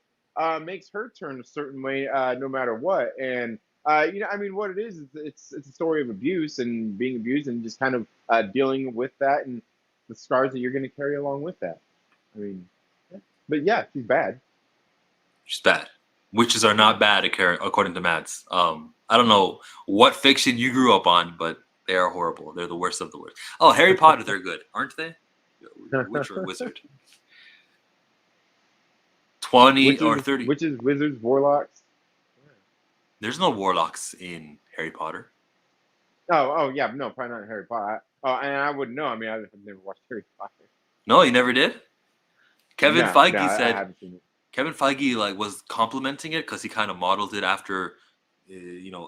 Speaker 2: makes her turn a certain way, no matter what. And I mean, what it is it's a story of abuse and being abused, and just kind of dealing with that and the scars that you're going to carry along with that. I mean, yeah. But yeah, she's bad.
Speaker 1: She's bad. Witches are
Speaker 2: Yeah.
Speaker 1: not bad, according to Mads. I don't know what fiction you grew up on, but they are horrible. They're the worst of the worst. Oh, Harry Potter, they're good, aren't they? Witch or wizard? 20 or 30.
Speaker 2: Witches, wizards, warlocks.
Speaker 1: There's no warlocks in Harry Potter.
Speaker 2: Oh, yeah, no, probably not Harry Potter. Oh, and I wouldn't know. I mean, I've never watched Harry Potter.
Speaker 1: No, you never did. Kevin
Speaker 2: No,
Speaker 1: Feige
Speaker 2: I
Speaker 1: said
Speaker 2: haven't seen it.
Speaker 1: Kevin Feige was complimenting it because he kind of modeled it after,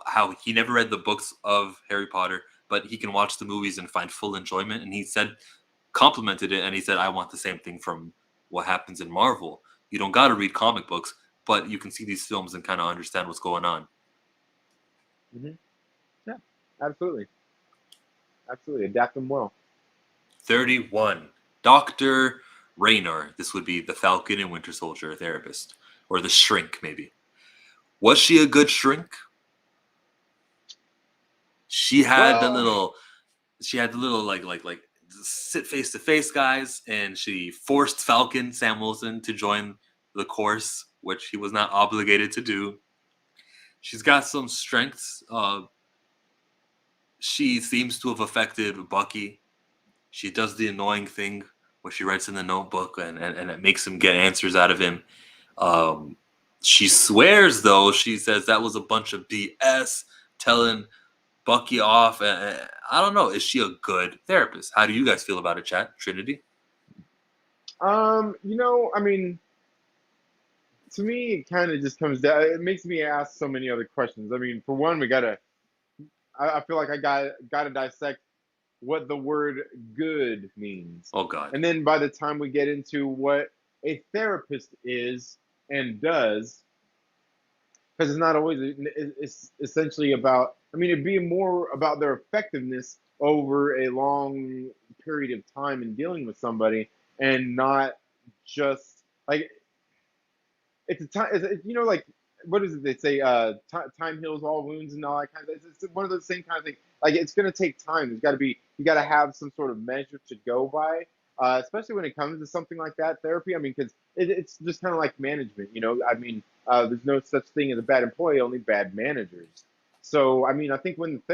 Speaker 1: how he never read the books of Harry Potter, but he can watch the movies and find full enjoyment. And he said, complimented it, and he said, I want the same thing from what happens in Marvel. You don't got to read comic books, but you can see these films and kind of understand what's going on.
Speaker 2: Hmm. Yeah, absolutely, absolutely. Adapt them well.
Speaker 1: 31. Dr. Raynor. This would be the Falcon and Winter Soldier therapist, or the shrink, maybe. Was she a good shrink? She had
Speaker 2: Well,
Speaker 1: the little like sit face to face guys, and she forced Falcon Sam Wilson to join the course, which he was not obligated to do. She's got some strengths. She seems to have affected Bucky. She does the annoying thing where she writes in the notebook and it makes him get answers out of him. She swears, though, she says that was a bunch of BS, telling Bucky off. I don't know. Is she a good therapist? How do you guys feel about it, chat? Trinity?
Speaker 2: I mean, to me, it kind of just comes down. It makes me ask so many other questions. I mean, for one, we gotta. I feel like I gotta dissect what the word good means.
Speaker 1: Oh, God.
Speaker 2: And then by the time we get into what a therapist is and does, because it's not always, it's essentially about, I mean, it'd be more about their effectiveness over a long period of time in dealing with somebody, and not just like it's a time. Like what is it they say? Time heals all wounds and all that kind of. It's one of those same kind of things. Like it's gonna take time. There's got to be you got to have some sort of measure to go by, especially when it comes to something like that therapy. I mean, because it's just kind of like management. I mean, there's no such thing as a bad employee, only bad managers. So I mean, I think when it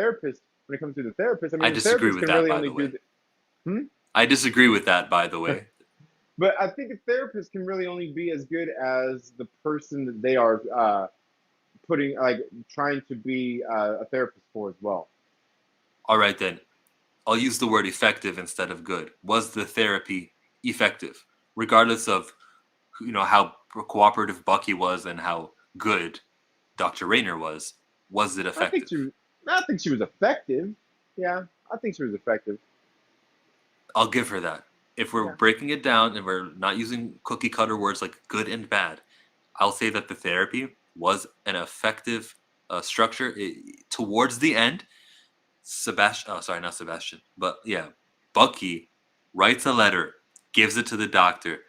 Speaker 2: comes to the therapist, I
Speaker 1: I
Speaker 2: mean, the
Speaker 1: disagree
Speaker 2: therapist
Speaker 1: with
Speaker 2: can
Speaker 1: that,
Speaker 2: really
Speaker 1: by
Speaker 2: only
Speaker 1: the
Speaker 2: do
Speaker 1: way.
Speaker 2: the. Hmm?
Speaker 1: I disagree with that, by the way.
Speaker 2: But I think a therapist can really only be as good as the person that they are trying to be a therapist for as well.
Speaker 1: All right, then. I'll use the word effective instead of good. Was the therapy effective? Regardless of how cooperative Bucky was and how good Dr. Raynor was it
Speaker 2: I think
Speaker 1: effective?
Speaker 2: she was. I think she was effective. Yeah, I think she was effective.
Speaker 1: I'll give her that. If we're
Speaker 2: Yeah.
Speaker 1: breaking it down and we're not using cookie cutter words like good and bad, I'll say that the therapy was an effective structure. Towards the end, Sebastian, oh, sorry, not Sebastian, but yeah, Bucky writes a letter, gives it to the doctor,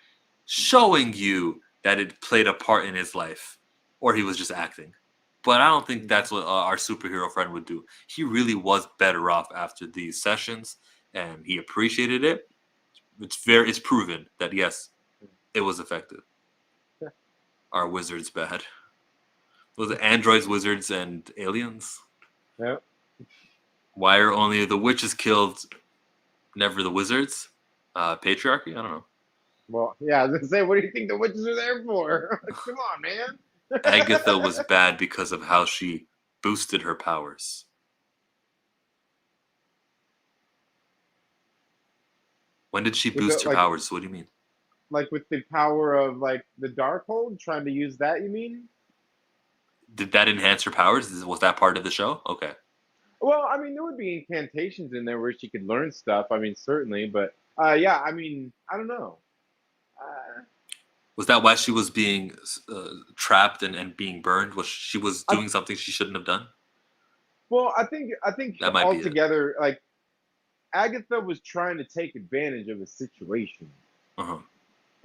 Speaker 1: showing you that it played a part in his life, or he was just acting. But I don't think that's what our superhero friend would do. He really was better off after these sessions, and he appreciated it. It's proven that yes, it was effective.
Speaker 2: Yeah.
Speaker 1: Are wizards bad? Was it androids, wizards, and aliens?
Speaker 2: Yeah.
Speaker 1: Why are only the witches killed, never the wizards? Patriarchy? I don't know.
Speaker 2: Well, yeah, I was gonna say, what do you think the witches are there for? Come on, man.
Speaker 1: Agatha was bad because of how she boosted her powers. When did she
Speaker 2: With the
Speaker 1: boost her powers? What do you mean?
Speaker 2: like with the power of like the Darkhold, trying to use that, you mean?
Speaker 1: Did that enhance her powers? Was that part of the show? Okay.
Speaker 2: Well, I mean, there would be incantations in there where she could learn stuff. I mean, certainly, but yeah, I mean, I don't know. Uh,
Speaker 1: Was that why she was being trapped and being burned? Was she was
Speaker 2: I,
Speaker 1: doing something she shouldn't have done?
Speaker 2: well, I think
Speaker 1: That might be it.
Speaker 2: altogether, like Agatha was trying to take advantage of a situation,
Speaker 1: Uh-huh.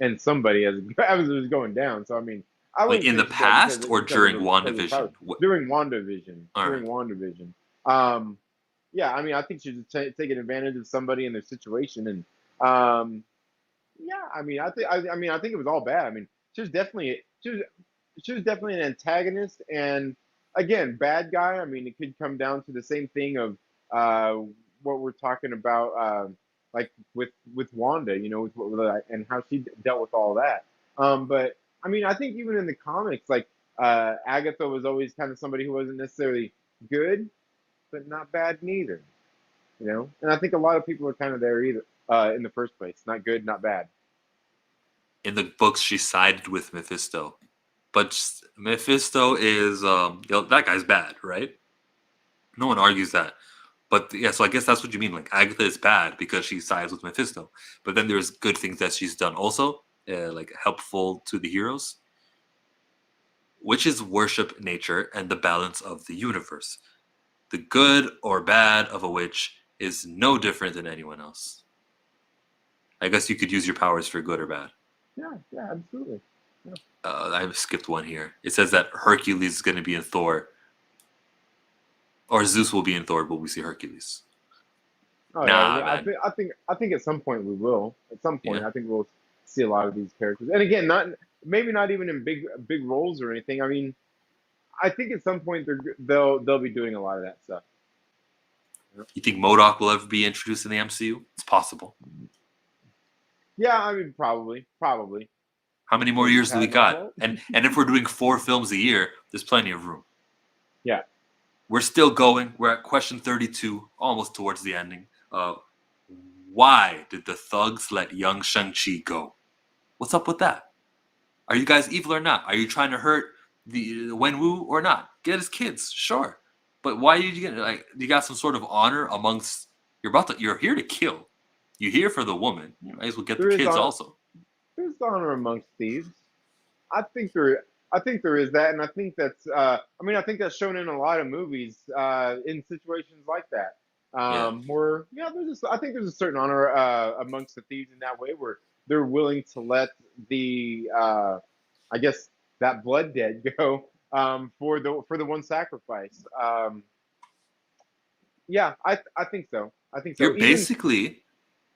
Speaker 2: and somebody as it was going down. So I mean, I
Speaker 1: Like
Speaker 2: wouldn't
Speaker 1: in
Speaker 2: say
Speaker 1: the
Speaker 2: she did it
Speaker 1: past or during
Speaker 2: because of power.
Speaker 1: WandaVision? What?
Speaker 2: During WandaVision,
Speaker 1: All right.
Speaker 2: during WandaVision, um, yeah, I mean, I think she was taking advantage of somebody in their situation, and yeah, I mean, I think it was all bad. I mean, she was definitely she was definitely an antagonist, and again, bad guy. I mean, it could come down to the same thing of uh, what we're talking about, like with Wanda, and how she dealt with all that. But I mean, I think even in the comics, like Agatha was always kind of somebody who wasn't necessarily good, but not bad neither. And I think a lot of people are kind of there either in the first place, not good, not bad.
Speaker 1: In the books, she sided with Mephisto, but Mephisto is that guy's bad, right? No one argues that. But yeah, so I guess that's what you mean. Like Agatha is bad because she sides with Mephisto, but then there's good things that she's done also, like helpful to the heroes. Witches worship nature and the balance of the universe. The good or bad of a witch is no different than anyone else. I guess you could use your powers for good or bad.
Speaker 2: Yeah, yeah, absolutely. Yeah.
Speaker 1: I skipped one here. It says that Hercules is going to be in Thor, or Zeus will be in Thor, but we see Hercules.
Speaker 2: Oh
Speaker 1: Nah,
Speaker 2: yeah,
Speaker 1: man.
Speaker 2: I think at some point we will. At some point,
Speaker 1: Yeah.
Speaker 2: I think we'll see a lot of these characters. And again, not maybe not even in big roles or anything. I mean, I think at some point they'll be doing a lot of that stuff.
Speaker 1: You think MODOK will ever be introduced in the MCU? It's possible.
Speaker 2: Yeah, I mean, probably.
Speaker 1: How many more
Speaker 2: Maybe
Speaker 1: years do we
Speaker 2: Patton
Speaker 1: got?
Speaker 2: Oswalt.
Speaker 1: And if we're doing 4 films a year, there's plenty of room.
Speaker 2: Yeah.
Speaker 1: We're still going. We're at question 32, almost towards the ending. Why did the thugs let young Shang-Chi go? What's up with that? Are you guys evil or not? Are you trying to hurt the Wenwu or not? Get his kids, sure. But why did you get like you got some sort of honor amongst you're here to kill. You're here for the woman. You might as well get the
Speaker 2: There is
Speaker 1: kids
Speaker 2: honor.
Speaker 1: also.
Speaker 2: There's honor amongst thieves. I think there is that, and I think that's. I mean, I think that's shown in a lot of movies in situations like that.
Speaker 1: Yeah.
Speaker 2: Where I think there's a certain honor amongst the thieves in that way, where they're willing to let the, I guess, that blood debt go for the one sacrifice. Yeah, I think so. I think so.
Speaker 1: You're basically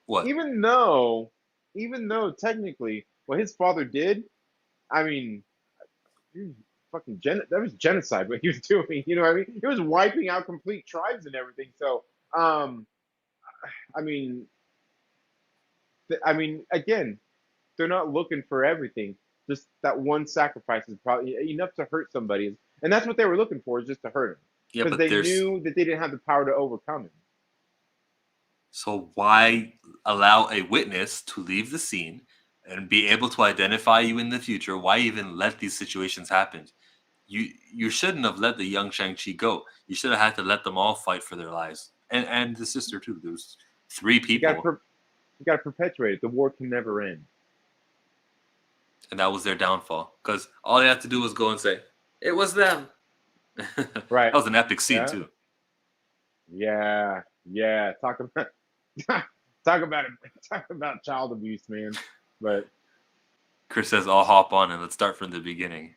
Speaker 1: what?
Speaker 2: Even though even though technically what his father did, I mean, he was that was genocide what he was doing. You know what I mean? He was wiping out complete tribes and everything. So, um, I mean, again, they're not looking for everything. Just that one sacrifice is probably enough to hurt somebody, and that's what they were looking for, is just to hurt him,
Speaker 1: Yeah,
Speaker 2: because
Speaker 1: but
Speaker 2: they
Speaker 1: there's
Speaker 2: knew that they didn't have the power to overcome him.
Speaker 1: so why allow a witness to leave the scene and be able to identify you in the future? Why even let these situations happen? You shouldn't have let the young Shang-Chi go. You should have had to let them all fight for their lives, and the sister too. There's 3
Speaker 2: You got
Speaker 1: people,
Speaker 2: to perpetuate it. The war can never end.
Speaker 1: and that was their downfall. Because all they had to do was go and say, "It was them."
Speaker 2: Right.
Speaker 1: That was an epic scene
Speaker 2: Yeah.
Speaker 1: too.
Speaker 2: Yeah. Yeah. Talk about talk about it. Talk about child abuse, man. But
Speaker 1: Chris says, "I'll hop on and let's start from the beginning."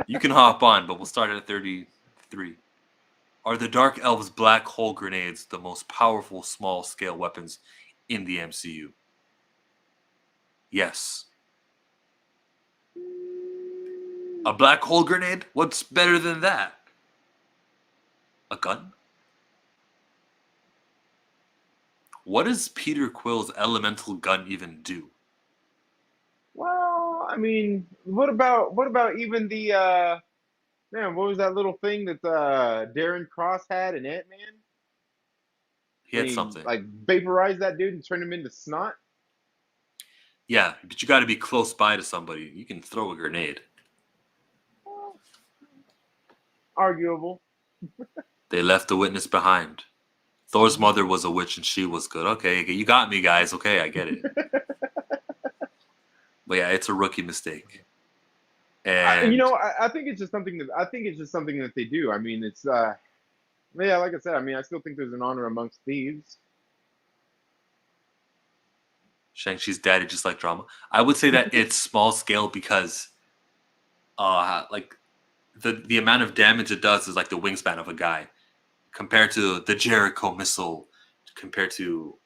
Speaker 1: You can hop on, but we'll start at 33. Are the Dark Elves' black hole grenades the most powerful small-scale weapons in the MCU? Yes. A black hole grenade? What's better than that? A gun? What does Peter Quill's elemental gun even do?
Speaker 2: well, I mean, what about even the man? What was that little thing that Darren Cross had in Ant Man?
Speaker 1: He
Speaker 2: When
Speaker 1: had
Speaker 2: he
Speaker 1: something.
Speaker 2: like vaporized that dude and turned him into snot.
Speaker 1: Yeah, but you got to be close by to somebody. You can throw a grenade.
Speaker 2: Arguable.
Speaker 1: They left the witness behind. Thor's mother was a witch and she was good. Okay, you got me, guys. Okay, I get it. But yeah, it's a rookie mistake. And
Speaker 2: I think it's just something that they do. I mean, it's yeah, like I said, I mean, I still think there's an honor amongst thieves.
Speaker 1: Shang-Chi's daddy just like drama. I would say that it's small scale because like the amount of damage it does is like the wingspan of a guy compared to the Jericho missile, compared to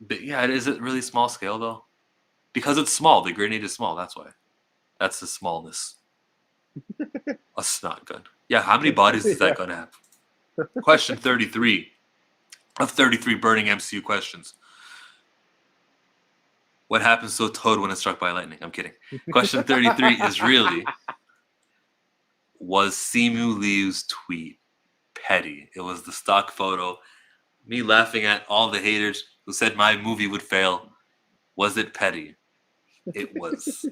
Speaker 1: but yeah, is it really small scale though? Because it's small, the grenade is small, that's why. That's the smallness. A snot gun. Yeah, how many bodies does that
Speaker 2: Yeah.
Speaker 1: gun have? Question 33 of 33 burning MCU questions. What happens to a toad when it's struck by lightning? I'm kidding. Question 33 is really, was Simu Liu's tweet petty? It was the stock photo. Me laughing at all the haters who said my movie would fail. Was it petty? It was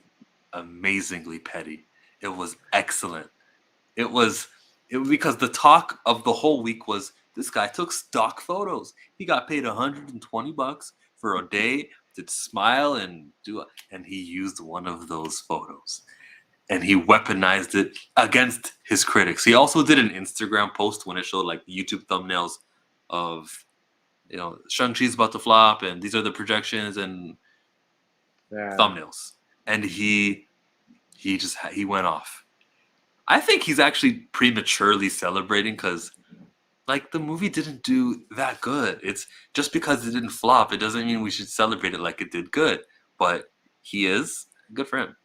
Speaker 1: amazingly petty. It was excellent. It was because the talk of the whole week was this guy took stock photos. He got paid $120 for a day to smile and and he used one of those photos. And he weaponized it against his critics. He also did an Instagram post when it showed like YouTube thumbnails of Shang-Chi's about to flop and these are the projections and
Speaker 2: Yeah.
Speaker 1: thumbnails. And he went off. I think he's actually prematurely celebrating because like the movie didn't do that good. It's just because it didn't flop, it doesn't mean we should celebrate it like it did good. But he is good for him.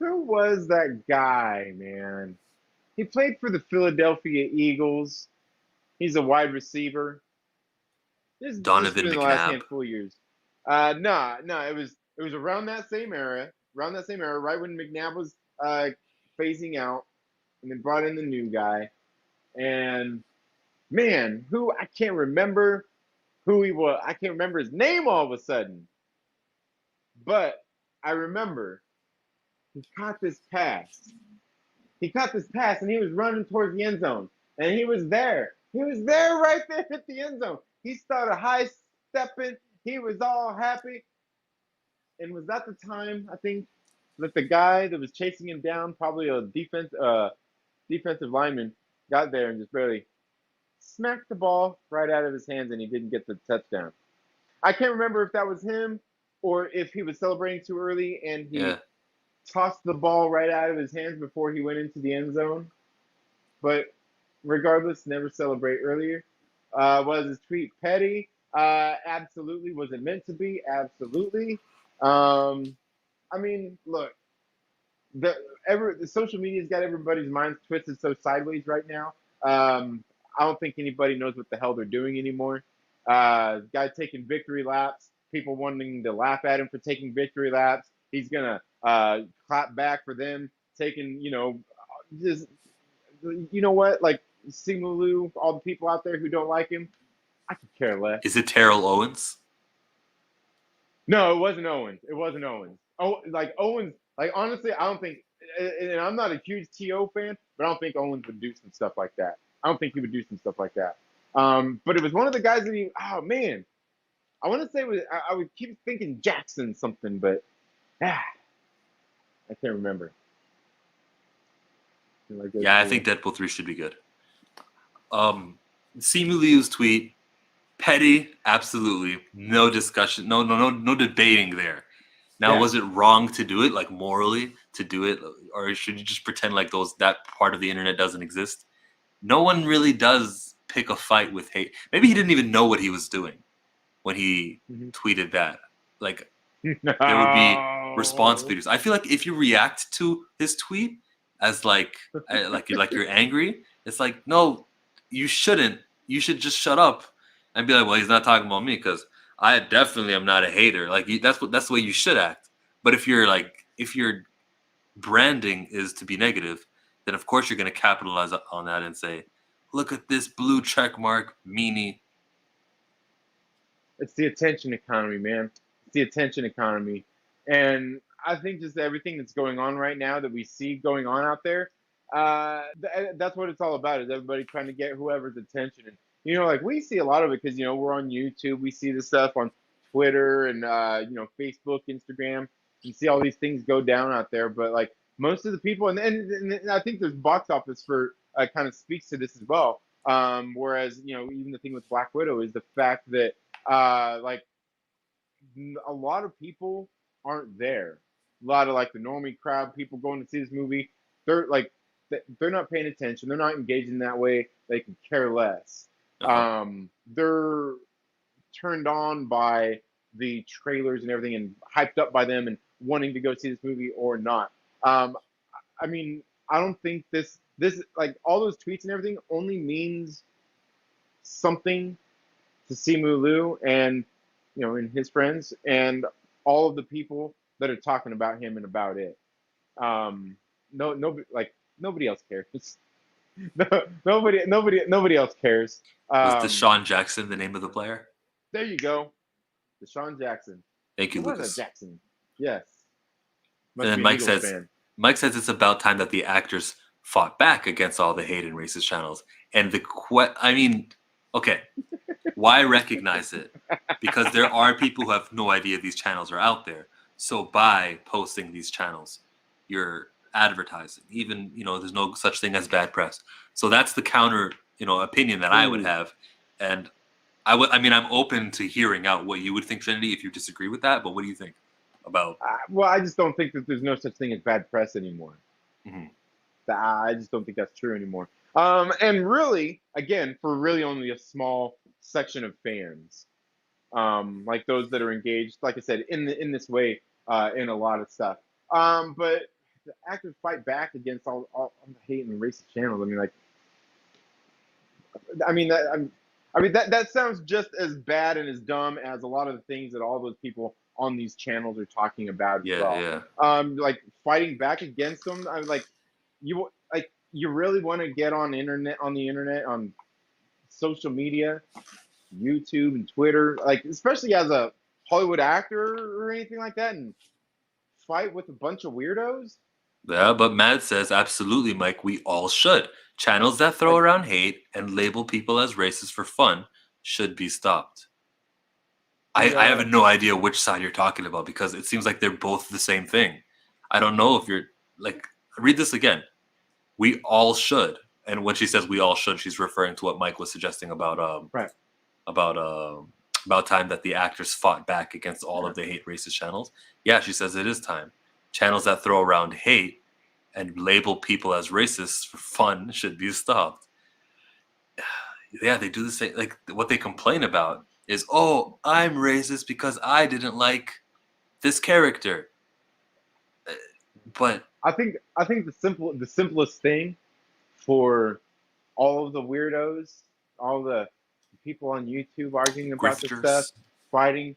Speaker 2: Who was that guy, man? He played for the Philadelphia Eagles. He's a wide receiver. This has
Speaker 1: Donovan
Speaker 2: been the last
Speaker 1: McNabb.
Speaker 2: handful of years. No, it was around that same era, right when McNabb was phasing out, and then brought in the new guy. And man, who I can't remember who he was. I can't remember his name all of a sudden. But I remember he caught this pass. He caught this pass and he was running towards the end zone. And he was there. He was there right there at the end zone. He started high stepping. He was all happy. And was that the time, I think, that the guy that was chasing him down, probably a defensive lineman, got there and just barely smacked the ball right out of his hands and he didn't get the touchdown. I can't remember if that was him or if he was celebrating too early and
Speaker 1: Yeah.
Speaker 2: he tossed the ball right out of his hands before he went into the end zone. But regardless, never celebrate earlier. Was his tweet petty? Absolutely. Was it meant to be? Absolutely. I mean, look, the social media's got everybody's minds twisted so sideways right now. I don't think anybody knows what the hell they're doing anymore. Guy taking victory laps, people wanting to laugh at him for taking victory laps. He's gonna clap back for them taking, just what, like Simu, all the people out there who don't like him. I could care less.
Speaker 1: Is it Terrell Owens?
Speaker 2: No, it wasn't Owens. It wasn't Owens. Oh, like Owens. Like honestly, I don't think and I'm not a huge TO fan, but I don't think Owens would do some stuff like that. I don't think he would do some stuff like that. But it was one of the guys that he. Oh man, I want to say it was. I would keep thinking Jackson something, but I can't remember. Like
Speaker 1: Yeah, I think Deadpool 3 should be good. Simu Liu's tweet, petty, absolutely. No discussion, no debating there. Now,
Speaker 2: Yeah.
Speaker 1: was it wrong to do it, like morally, to do it, or should you just pretend like that part of the internet doesn't exist? No one really does pick a fight with hate. Maybe he didn't even know what he was doing when he tweeted that. Like, there would be response videos. I feel like if you react to his tweet as like you're angry, it's like, no, you shouldn't. You should just shut up and be like, well, he's not talking about me because I definitely am not a hater. Like that's the way you should act. But if your branding is to be negative, then of course you're going to capitalize on that and say, look at this blue check mark meanie.
Speaker 2: It's the attention economy, man. It's the attention economy. And I think just everything that's going on right now that we see going on out there, that's what it's all about, is everybody trying to get whoever's attention. And, like we see a lot of it because, we're on YouTube. We see this stuff on Twitter and, Facebook, Instagram. You see all these things go down out there. But, like, most of the people, and I think there's box office for kind of speaks to this as well. Whereas, even the thing with Black Widow is the fact that, like, a lot of people aren't there. A lot of like the normie crowd, people going to see this movie, they're not paying attention. They're not engaged in that way. They can care less. They're turned on by the trailers and everything, and hyped up by them, and wanting to go see this movie or not. I mean, I don't think this like all those tweets and everything only means something to Simu Liu and and his friends and all of the people that are talking about him and about it. Nobody else cares. Nobody else cares.
Speaker 1: Was Deshaun Jackson the name of the player?
Speaker 2: There you go, Deshaun Jackson.
Speaker 1: Thank you,
Speaker 2: Who was
Speaker 1: Lucas.
Speaker 2: that Jackson? Yes.
Speaker 1: And then Mike says it's about time that the actors fought back against all the hate and racist channels. And okay, why recognize it? Because there are people who have no idea these channels are out there. So by posting these channels, you're advertising. Even, there's no such thing as bad press. So that's the counter, opinion that I would have. And I'm open to hearing out what you would think, Trinity, if you disagree with that. But what do you think about?
Speaker 2: Well, I just don't think that there's no such thing as bad press anymore. I just don't think that's true anymore. And really, again, for really only a small section of fans, like those that are engaged, like I said, in this way, in a lot of stuff. But the actors fight back against all the hate and racist channels. That sounds just as bad and as dumb as a lot of the things that all those people on these channels are talking about as well.
Speaker 1: Yeah.
Speaker 2: Like fighting back against them. You really want to get on the internet, on social media, YouTube and Twitter, like especially as a Hollywood actor or anything like that, and fight with a bunch of weirdos?
Speaker 1: Yeah, but Matt says absolutely, Mike. We all should. Channels that throw around hate and label people as racist for fun should be stopped. I have no idea which side you're talking about because it seems like they're both the same thing. I don't know if you're like, read this again. We all should. And when she says we all should, she's referring to what Mike was suggesting about about time that the actors fought back against all of the hate racist channels. Yeah, she says it is time. Channels that throw around hate and label people as racist for fun should be stopped. Yeah, they do the same. Like what they complain about is, oh, I'm racist because I didn't like this character. But
Speaker 2: I think the simplest thing for all of the weirdos, all the people on YouTube arguing about this stuff, fighting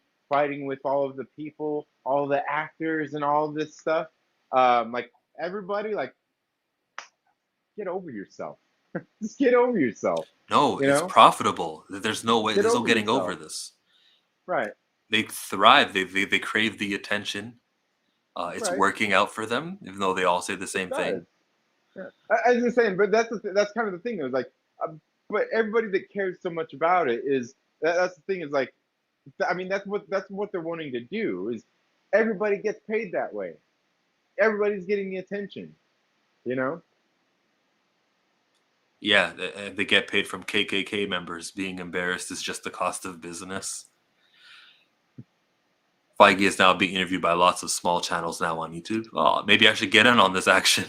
Speaker 2: with all of the people, all the actors and all of this stuff, like everybody, like get over yourself. Just get over yourself.
Speaker 1: No, it's profitable. There's no way. There's no getting over this.
Speaker 2: Right.
Speaker 1: They thrive. They crave the attention. It's
Speaker 2: Right.
Speaker 1: working out for them, even though they all say the
Speaker 2: It
Speaker 1: same
Speaker 2: does.
Speaker 1: thing.
Speaker 2: Yeah. I was just saying, but that's kind of the thing. It was like, but everybody that cares so much about it is that's the thing. Is like, I mean, that's what they're wanting to do. Is everybody gets paid that way. Everybody's getting the attention. You know.
Speaker 1: Yeah, they get paid from KKK members. Being embarrassed is just the cost of business. Feige is now being interviewed by lots of small channels now on YouTube. Oh, maybe I should get in on this action.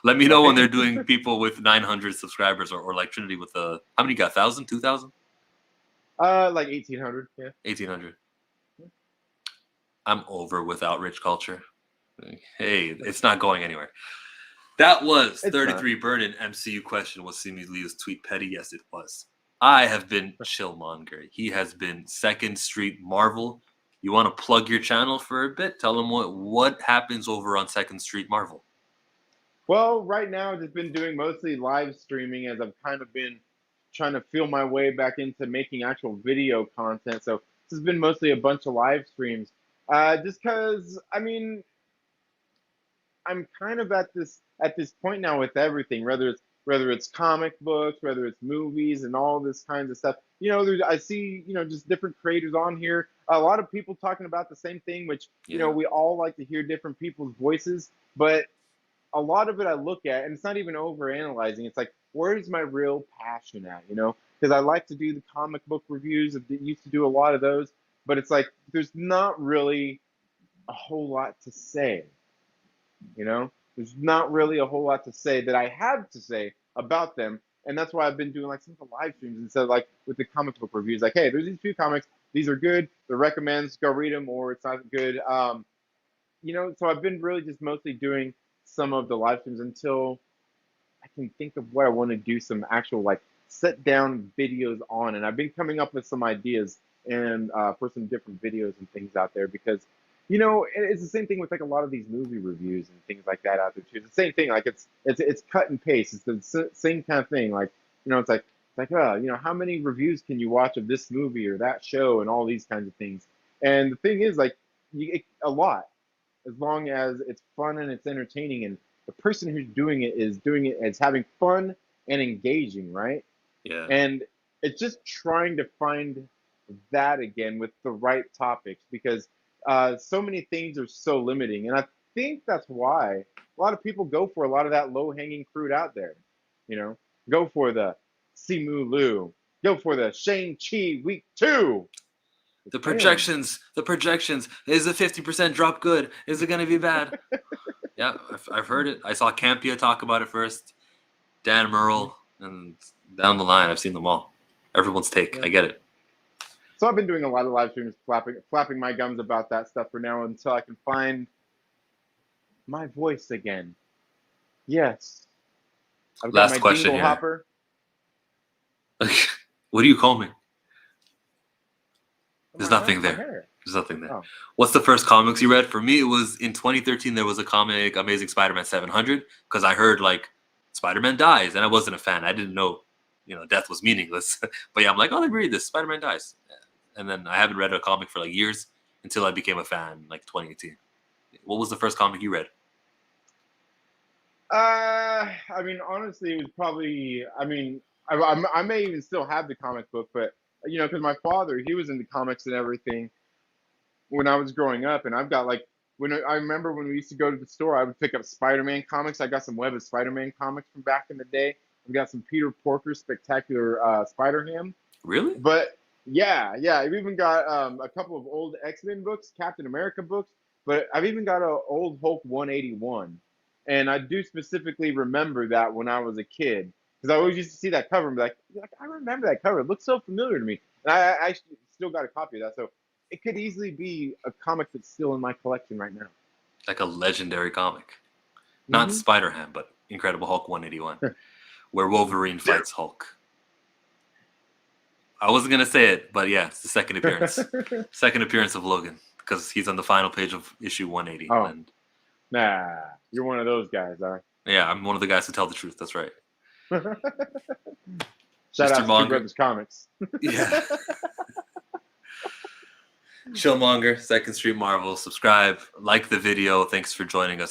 Speaker 1: Let me know when
Speaker 2: Right.
Speaker 1: they're doing people with 900 subscribers or like Trinity with how many you got? 1,000, 2,000,
Speaker 2: Like 1800. Yeah.
Speaker 1: 1,800. I'm over with outrage culture. Hey, it's not going anywhere. That was
Speaker 2: It's not.
Speaker 1: 33 Burn-In MCU question. Was Simi Liu's tweet petty? Yes, it was. I have been Chillmonger. He has been Second Street Marvel. You want to plug your channel for a bit? Tell them what happens over on Second Street Marvel.
Speaker 2: Well, right now I've just been doing mostly live streaming as I've kind of been trying to feel my way back into making actual video content. So this has been mostly a bunch of live streams. Just because I mean I'm kind of at this point now with everything, whether it's comic books, whether it's movies, and all this kinds of stuff. I see just different creators on here. A lot of people talking about the same thing, which
Speaker 1: Yeah.
Speaker 2: we all like to hear different people's voices, but a lot of it I look at, and it's not even over analyzing. It's like, where's my real passion at? Because I like to do the comic book reviews. I used to do a lot of those, but it's like there's not really a whole lot to say. There's not really a whole lot to say that I have to say about them, and that's why I've been doing like some of the live streams instead of like with the comic book reviews. Like, hey, there's these few comics. These are good. They're recommends. Go read them, or it's not good. So I've been really just mostly doing some of the live streams until I can think of what I want to do some actual like sit down videos on, and I've been coming up with some ideas and for some different videos and things out there because it's the same thing with like a lot of these movie reviews and things like that out there too. It's the same thing, like it's cut and paste. It's the same kind of thing. Like it's like how many reviews can you watch of this movie or that show and all these kinds of things. And the thing is, like, a lot, as long as it's fun and it's entertaining and the person who's doing it as having fun and engaging, right?
Speaker 1: Yeah.
Speaker 2: And it's just trying to find that again with the right topics because so many things are so limiting. And I think that's why a lot of people go for a lot of that low hanging fruit out there. You know, go for the Simu Liu, go for the Shang-Chi week 2.
Speaker 1: The
Speaker 2: Bam.
Speaker 1: projections. Is a 50% drop good? Is it going to be bad? Yeah, I've heard it. I saw Campia talk about it first. Dan Merle, and down the line, I've seen them all. Everyone's take.
Speaker 2: Yeah.
Speaker 1: I get it.
Speaker 2: So I've been doing a lot of live streams, flapping my gums about that stuff for now until I can find my voice again. Yes, I've got
Speaker 1: Last
Speaker 2: my
Speaker 1: question
Speaker 2: dingle
Speaker 1: here.
Speaker 2: hopper.
Speaker 1: What do you call me? There's
Speaker 2: My
Speaker 1: nothing there.
Speaker 2: hair.
Speaker 1: There's nothing there.
Speaker 2: Oh.
Speaker 1: What's the first comics you read? For me, it was in 2013. There was a comic, Amazing Spider-Man 700, because I heard like Spider-Man dies, and I wasn't a fan. I didn't know, death was meaningless. But yeah, I'm like, oh, let me read this. Spider-Man dies, and then I haven't read a comic for like years until I became a fan, like 2018. What was the first comic you read?
Speaker 2: I mean, honestly, it was probably. I mean, I may even still have the comic book, but because my father, he was into comics and everything when I was growing up, and I've got like I remember when we used to go to the store, I would pick up Spider-Man comics. I got some Web of Spider-Man comics from back in the day. We got some Peter Porker Spectacular Spider-Ham.
Speaker 1: Really?
Speaker 2: But yeah, I've even got a couple of old X-Men books, Captain America books, but I've even got an old Hulk 181. And I do specifically remember that when I was a kid, because I always used to see that cover and be like, I remember that cover. It looks so familiar to me. And I actually still got a copy of that. So it could easily be a comic that's still in my collection right now.
Speaker 1: Like a legendary comic. Not Spider-Ham, but Incredible Hulk 181, where Wolverine fights Hulk. I wasn't going to say it, but yeah, it's the second appearance. Second appearance of Logan, because he's on the final page of issue 180.
Speaker 2: Oh.
Speaker 1: And
Speaker 2: Nah, you're one of those guys, huh?
Speaker 1: yeah, I'm one of the guys who tell the truth. That's right.
Speaker 2: Shout out to
Speaker 1: Monger.
Speaker 2: Two Brothers Comics.
Speaker 1: Yeah. Chillmonger, Second Street Marvel. Subscribe, like the video. Thanks for joining us.